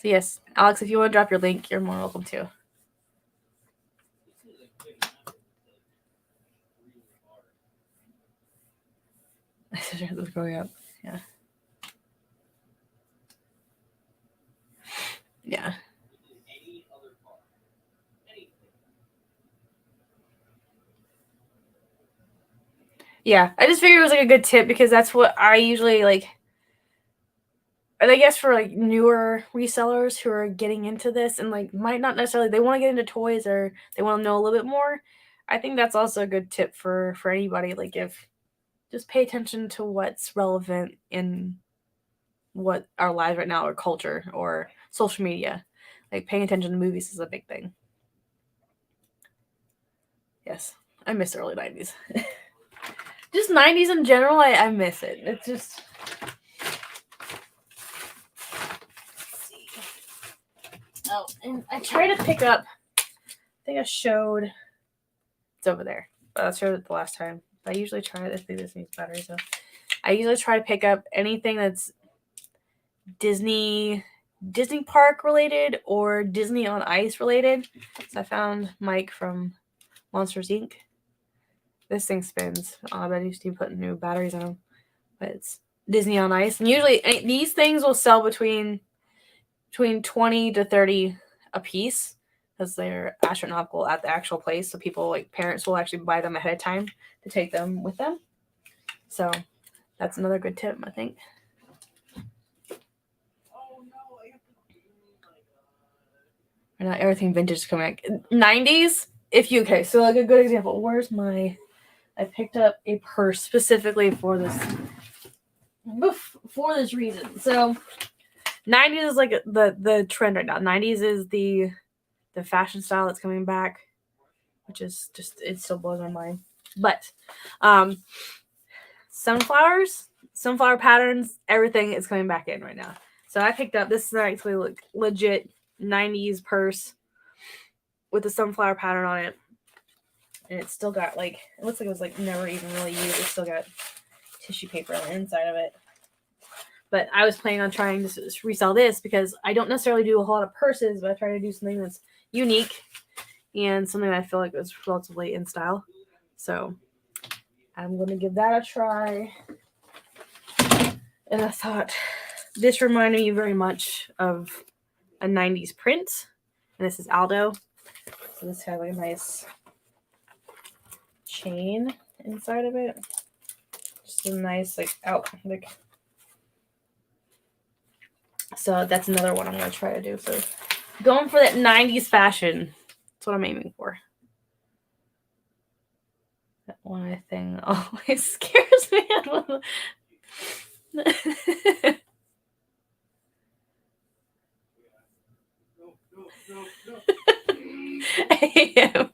So yes, Alex, if you want to drop your link, you're more welcome to. My sister was growing up. Yeah. Yeah. Yeah, I just figured it was like a good tip because that's what I usually like. And I guess for like newer resellers who are getting into this and like might not necessarily they want to get into toys or they want to know a little bit more. I think that's also a good tip for anybody. Like if just pay attention to what's relevant in what our lives right now or culture or social media. Like paying attention to movies is a big thing. Yes, I miss the early 90s. Just 90s in general, I miss it. It's just... Let's see. Oh, and I tried to pick up... I think I showed... It's over there. But I showed it the last time. I usually try... I think this needs battery, so... I usually try to pick up anything that's Disney Park related or Disney on Ice related. So I found Mike from Monsters Inc. This thing spins. I bet he's putting new batteries on them. But it's Disney on Ice. And usually these things will sell between 20 to 30 a piece because they're astronomical at the actual place. So people, like parents, will actually buy them ahead of time to take them with them. So that's another good tip, I think. Right now, everything vintage is coming back. 90s, okay, so like a good example. Where's my... I picked up a purse specifically for this reason. So 90s is like the trend right now. 90s is the fashion style that's coming back, which is just, it still blows my mind. But sunflower patterns, everything is coming back in right now. So I picked up, this is actually like legit 90s purse with a sunflower pattern on it. And it's still got like, it looks like it was like never even really used. It's still got tissue paper on the inside of it. But I was planning on trying to resell this because I don't necessarily do a whole lot of purses, but I try to do something that's unique and something that I feel like is relatively in style. So I'm going to give that a try. And I thought this reminded me very much of a 90s print. And this is Aldo. So this has like a nice chain inside of it. Just a nice so that's another one I'm going to try to do. So going for that 90s fashion. That's what I'm aiming for. That one thing always scares me. I am.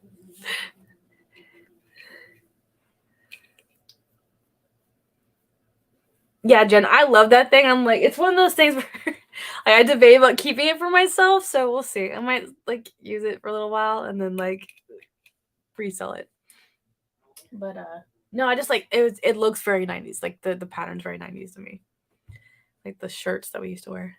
Yeah, Jen, I love that thing. I'm like, it's one of those things where I debate about keeping it for myself, so we'll see. I might like use it for a little while and then like resell it. But no, I just like it looks very 90s. Like the pattern's very 90s to me. Like the shirts that we used to wear.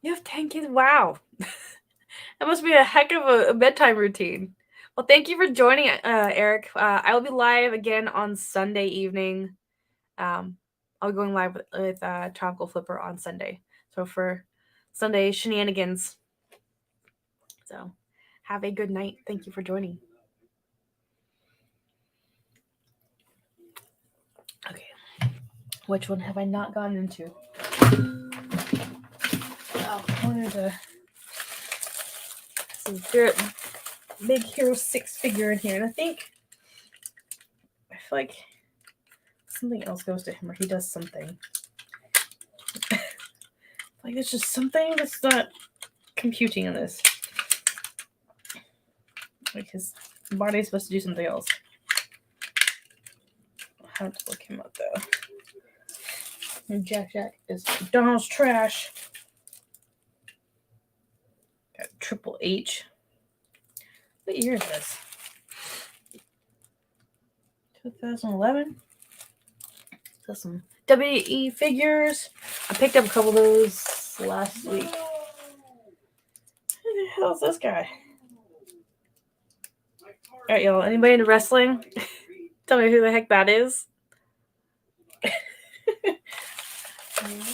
You have 10 kids? Wow. That must be a heck of a bedtime routine. Well, thank you for joining, Eric. I will be live again on Sunday evening. I'll be going live with Tropical Flipper on Sunday. So for Sunday shenanigans. So have a good night. Thank you for joining. Okay. Which one have I not gone into? Oh, I wanted to see. There's a Big Hero 6 figure in here, and I feel like something else goes to him, or he does something. Like there's just something that's not computing in this. Like his body's supposed to do something else. I'll have to look him up though. And Jack is McDonald's trash. Got Triple H. What year is this? 2011. Got some WWE figures. I picked up a couple of those last week. Who the hell is this guy? Alright, y'all. Anybody into wrestling? Tell me who the heck that is.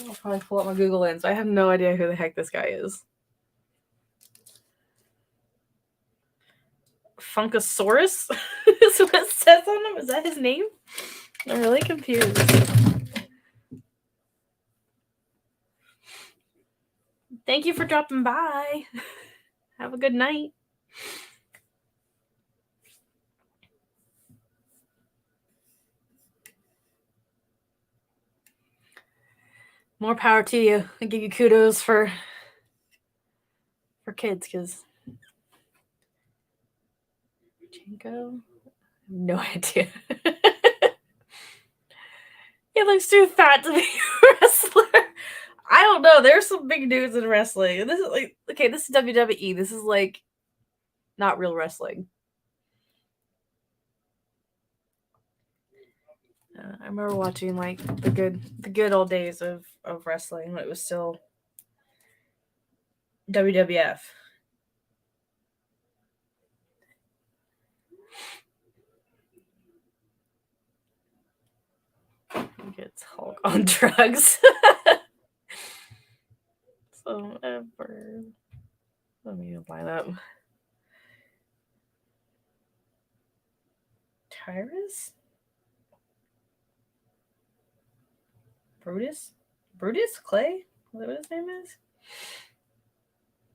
I'll probably pull up my Google Lens. I have no idea who the heck this guy is. Funkasaurus? Is what it says on him? Is that his name? I'm really confused. Thank you for dropping by. Have a good night. More power to you. I give you kudos for kids, because Janko? No idea. He looks too fat to be a wrestler. I don't know. There's some big dudes in wrestling. This is like, okay, this is WWE. This is like not real wrestling. I remember watching like the good old days of wrestling when it was still WWF. Gets Hulk on drugs. So ever. Let me line up. Tyrus? Brutus Clay? Is that what his name is?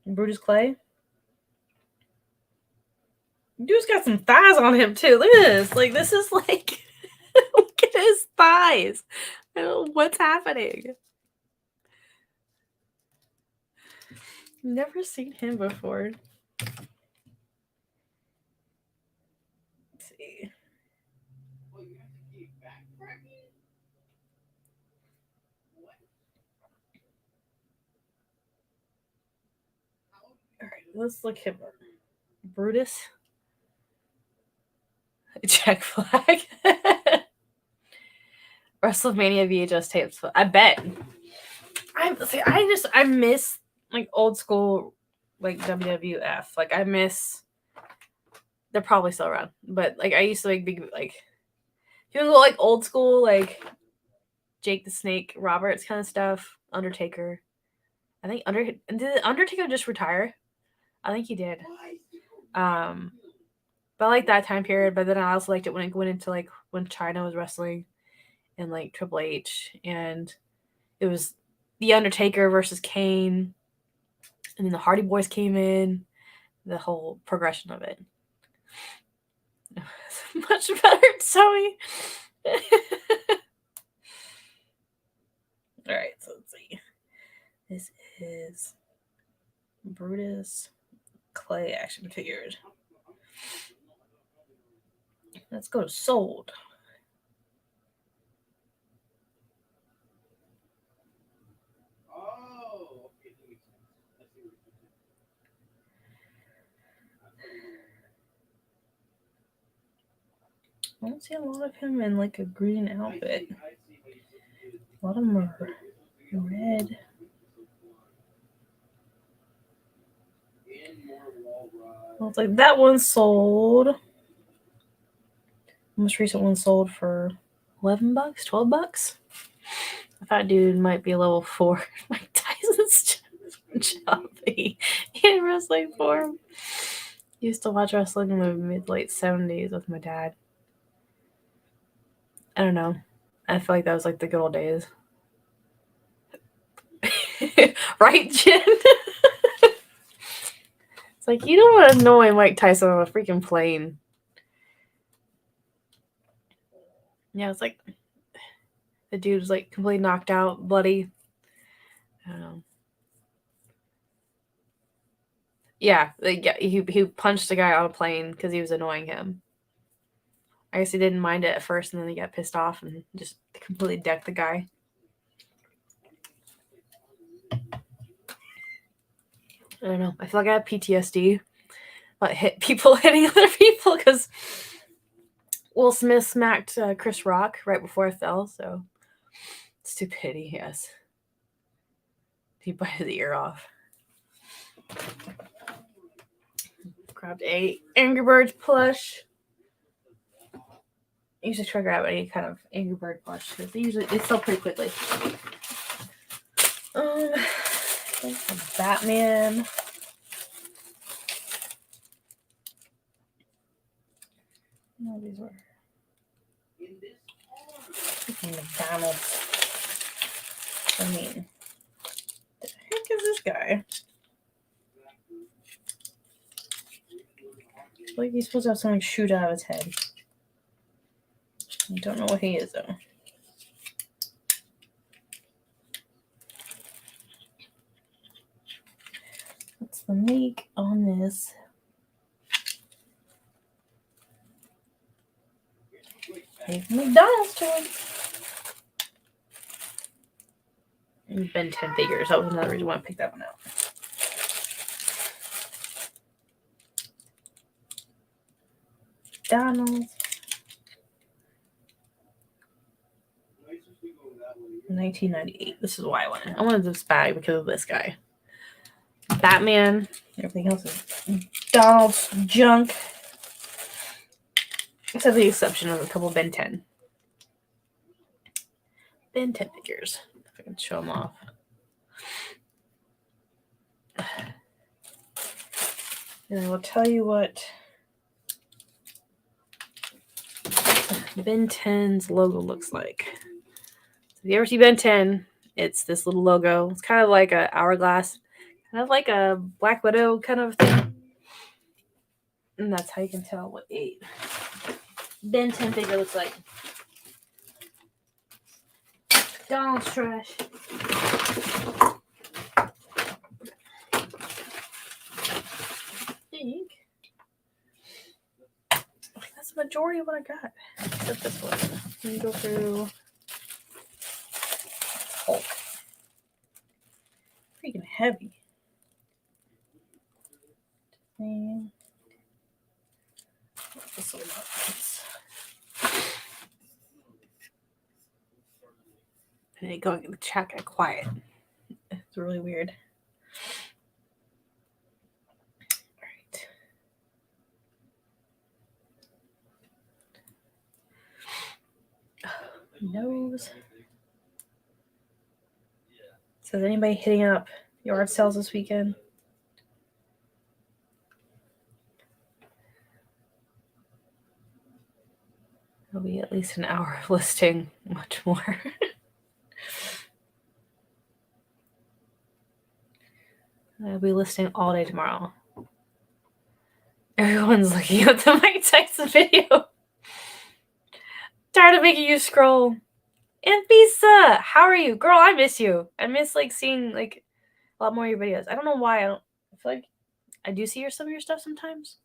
Brutus Clay? Dude's got some thighs on him too. Look at this. Like, this is like, look at his thighs. I don't know what's happening. Never seen him before. Let's see. All right, let's look him up. Brutus. Jack Flag. WrestleMania VHS tapes. I bet. I miss like old school like WWF. Like I miss. They're probably still around, but like I used to like big like. You know, like old school like Jake the Snake Roberts kind of stuff. Undertaker. I think did Undertaker just retire? I think he did. But I like that time period. But then I also liked it when it went into like when China was wrestling, and like Triple H, and it was the Undertaker versus Kane. And then the Hardy Boys came in, the whole progression of it. Much better, Zoe. Alright, so let's see. This is Brutus Clay action figures. Let's go to sold. I don't see a lot of him in like a green outfit. A lot of them are red. Well, it's like that one sold. The most recent one sold for $11, $12. I thought dude might be level 4. Mike Tyson's chubby in wrestling form. Used to watch wrestling in the mid-late 70s with my dad. I don't know. I feel like that was like the good old days. Right, Jen? It's like, you don't want to annoy Mike Tyson on a freaking plane. Yeah, it's like the dude was like completely knocked out, bloody. I don't know. Yeah, he punched the guy on a plane because he was annoying him. I guess he didn't mind it at first, and then he got pissed off and just completely decked the guy. I don't know. I feel like I have PTSD about people hitting other people because Will Smith smacked Chris Rock right before I fell, so stupidity, yes. He bit his ear off. Grabbed a Angry Birds plush. I usually try to grab any kind of Angry Bird plush because they sell pretty quickly. Batman. No, these were McDonald's. I mean, the heck is this guy? Like he's supposed to have something shoot out of his head. I don't know what he is though. What's the make on this? Take McDonald's to him. Ben 10 figures. That was another reason why I picked that one out. McDonald's. 1998. This is why I wanted. I wanted this bag because of this guy. Batman. Everything else is McDonald's junk. Except the exception of a couple Ben 10. Ben 10 figures. If I can show them off. And I will tell you what Ben 10's logo looks like. So if you ever see Ben 10, it's this little logo. It's kind of like an hourglass, kind of like a Black Widow kind of thing. And that's how you can tell what a Ben 10 figure looks like. McDonald's trash. That's the majority of what I got. Except this one. Let me go through Hulk. Freaking heavy. And this one up. And it going in the chat got quiet. It's really weird. Nose. So is anybody hitting up yard sales this weekend? It'll be at least an hour of listing, much more. I'll be listening all day tomorrow. Everyone's looking at the Mike Tyson video. Tired of making you scroll. And Visa, how are you? Girl, I miss you. I miss seeing a lot more of your videos. I don't know why. I feel like I do see some of your stuff sometimes.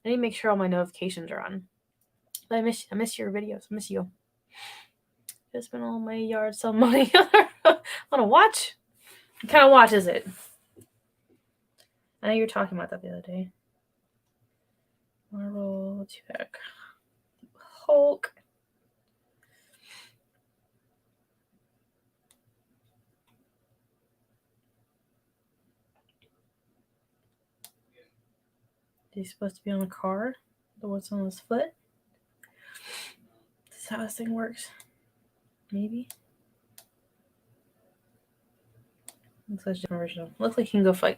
I need to make sure all my notifications are on. But I miss your videos. I miss you. I spent all my yard sale money on a watch. What kind of watch is it? I know you were talking about that the other day. Marvel 2-pack. Hulk. Is he supposed to be on a car? The what's on his foot? This is how this thing works. Maybe. Looks like a different version. Looks like he can go for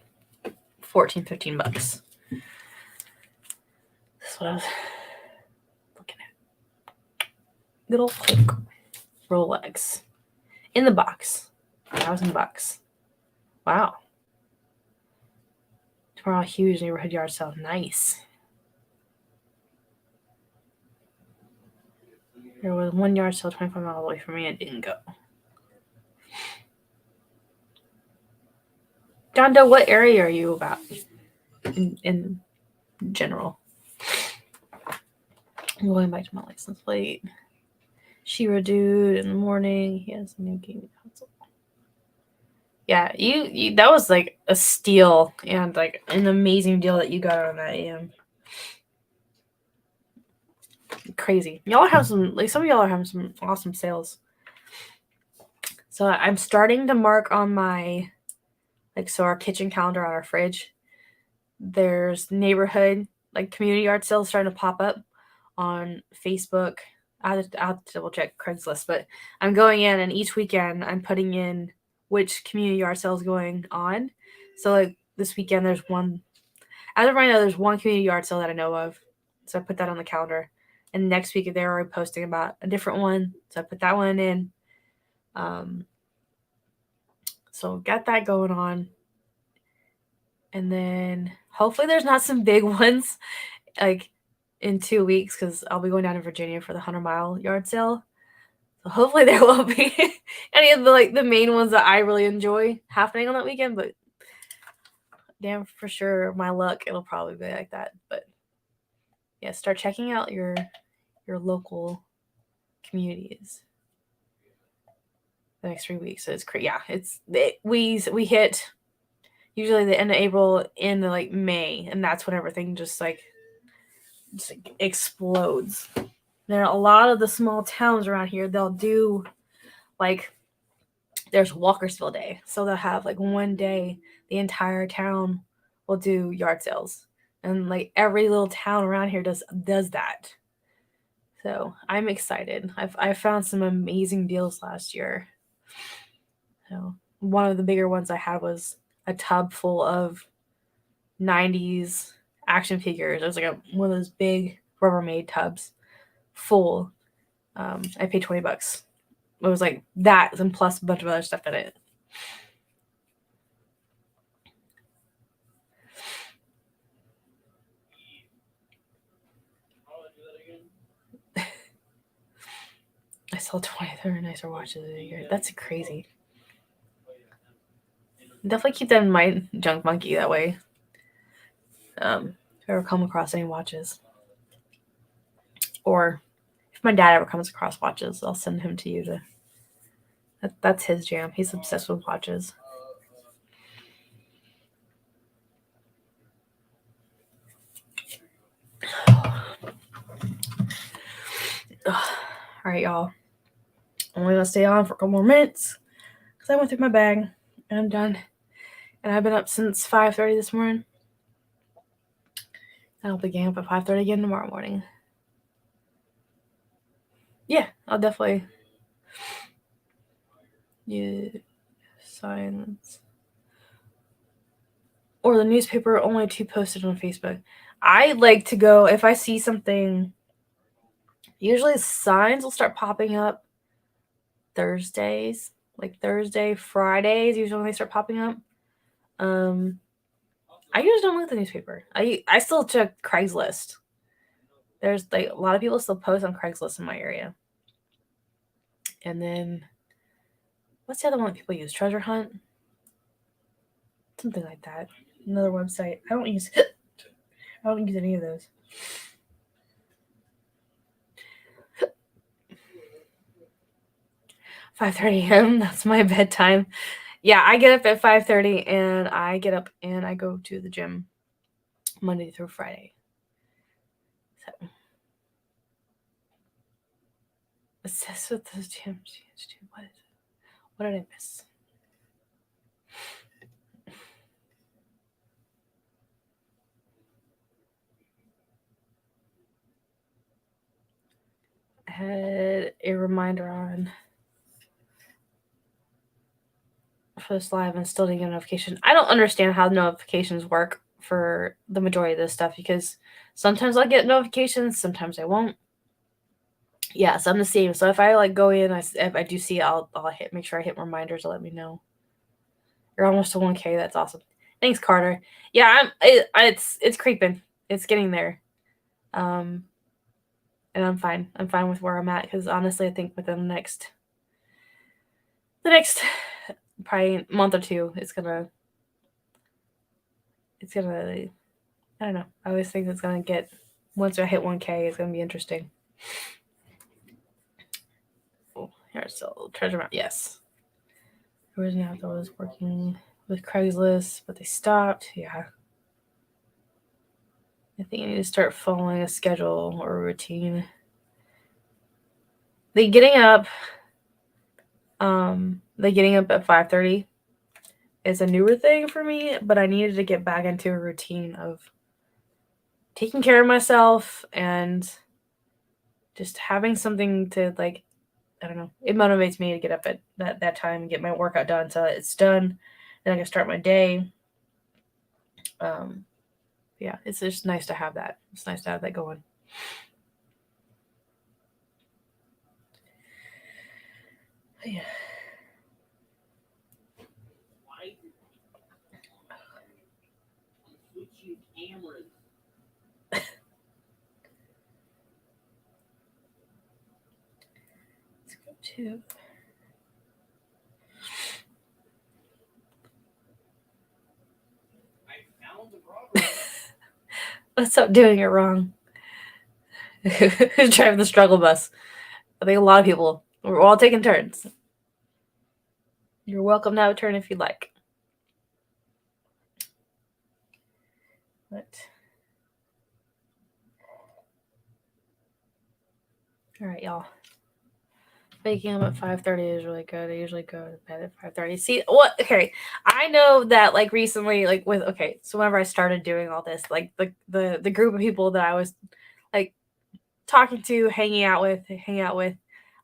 $14-15. That's what I was looking at. Good old Hulk. Rolex. In the box. I was in the box. Wow. Tomorrow, huge neighborhood yard sale. Nice. There was one yard sale 25 miles away from me. I didn't go. John Doe, what area are you about in general? I'm going back to my license plate. Shira dude in the morning. He has a new gaming console. Yeah, you that was a steal and an amazing deal that you got on that AM. Crazy. Y'all have some some of y'all are having some awesome sales. So I'm starting to mark on my our kitchen calendar on our fridge. There's neighborhood community art sales starting to pop up on Facebook. I'll have to double check Craigslist, but I'm going in and each weekend I'm putting in which community art sale is going on. So this weekend there's one. As of right now, there's one community art sale that I know of. So I put that on the calendar. And next week they're already posting about a different one. So I put that one in. So got that going on. And then hopefully there's not some big ones in 2 weeks because I'll be going down to Virginia for the 100-mile yard sale. So hopefully there won't be any of the main ones that I really enjoy happening on that weekend. But damn, for sure, my luck, it'll probably be like that. But yeah, start checking out your local communities the next 3 weeks. So it's crazy. Yeah, we hit usually the end of April into May, and that's when everything just explodes. There are a lot of the small towns around here. They'll do there's Walkersville Day, so they'll have one day the entire town will do yard sales, and every little town around here does that. So I'm excited. I found some amazing deals last year. So one of the bigger ones I had was a tub full of 90s action figures. It was one of those big Rubbermaid tubs full. I paid $20. It was that and plus a bunch of other stuff in it. I sell 23 nicer watches a year. That's crazy. Definitely keep that in mind, Junk Monkey, that way. If I ever come across any watches. Or if my dad ever comes across watches, I'll send him to you. That's his jam. He's obsessed with watches. All right, y'all. I'm only going to stay on for a couple more minutes because I went through my bag and I'm done. And I've been up since 5:30 this morning. I'll be getting up at 5:30 again tomorrow morning. Yeah, I'll definitely. Yeah, silence. Or the newspaper only 2 posted on Facebook. I like to go if I see something. Usually signs will start popping up Thursdays, Thursday, Fridays. Usually when they start popping up. I usually don't look at the newspaper. I still check Craigslist. There's like a lot of people still post on Craigslist in my area. And then what's the other one people use? Treasure Hunt? Something like that. Another website. I don't use any of those. $5:30 a.m. That's my bedtime. Yeah, I get up at 5:30 and I get up and I go to the gym Monday through Friday. So obsessed with the gym. What did I miss? I had a reminder on for this live and still didn't get a notification. I don't understand how notifications work for the majority of this stuff because sometimes I'll get notifications, sometimes I won't. Yeah, so I'm the same. So if I like go in, if I do see it, I'll make sure I hit reminders to let me know. You're almost to 1K. That's awesome. Thanks, Carter. Yeah, it's creeping. It's getting there. And I'm fine. I'm fine with where I'm at because honestly, I think within the next probably month or two, it's gonna. I don't know. I always think it's gonna get once I hit 1K, it's gonna be interesting. Oh, here's still treasure map. Yes. Originally, I thought I was working with Craigslist, but they stopped. Yeah. I think I need to start following a schedule or a routine. The getting up at 5:30 is a newer thing for me, but I needed to get back into a routine of taking care of myself and just having something to like, I don't know, it motivates me to get up at that time and get my workout done so it's done. Then I can start my day. Yeah, it's just nice to have that. It's nice to have that going. Yeah. Let's go to. Let's stop doing it wrong. Who's driving the struggle bus? I think a lot of people. We're all taking turns. You're welcome to have a turn if you'd like. But all right, y'all. Waking up at 5:30 is really good. I usually go to bed at 5:30. See what? Okay, I know that like recently, like with so whenever I started doing all this, like the group of people that I was like talking to, hanging out with, a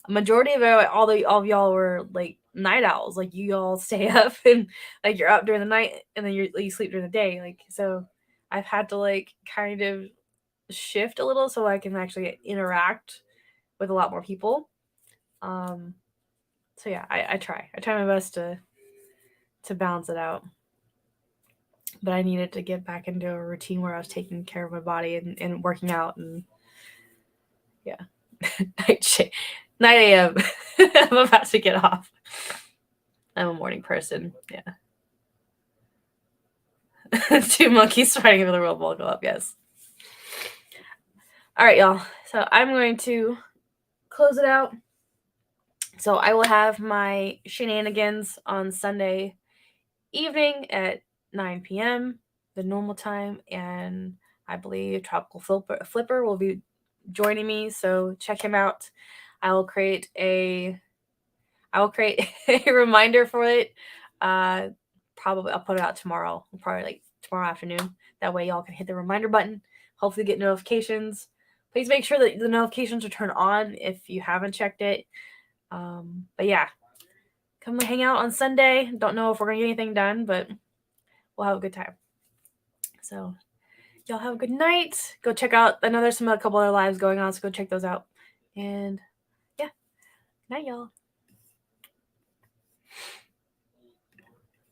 majority of all of y'all were like night owls. Like you all stay up and like you're up during the night and then you sleep during the day. Like so, I've had to like kind of shift a little so I can actually interact with a lot more people. So yeah, I try my best to balance it out. But I needed to get back into a routine where I was taking care of my body and working out and yeah. 9 a.m. I'm about to get off. I'm a morning person. Yeah. 2 monkeys fighting over the World Ball Club. Yes. All right, y'all. So I'm going to close it out. So I will have my shenanigans on Sunday evening at 9 p.m., the normal time, and I believe Tropical Flipper will be joining me. So check him out. I will create a reminder for it. Probably I'll put it out tomorrow. Probably like tomorrow afternoon. That way y'all can hit the reminder button. Hopefully get notifications. Please make sure that the notifications are turned on if you haven't checked it. But yeah, come hang out on Sunday. Don't know if we're gonna get anything done, but we'll have a good time. So y'all have a good night. Go check out. I know there's a couple other lives going on, so go check those out. And yeah, night, y'all.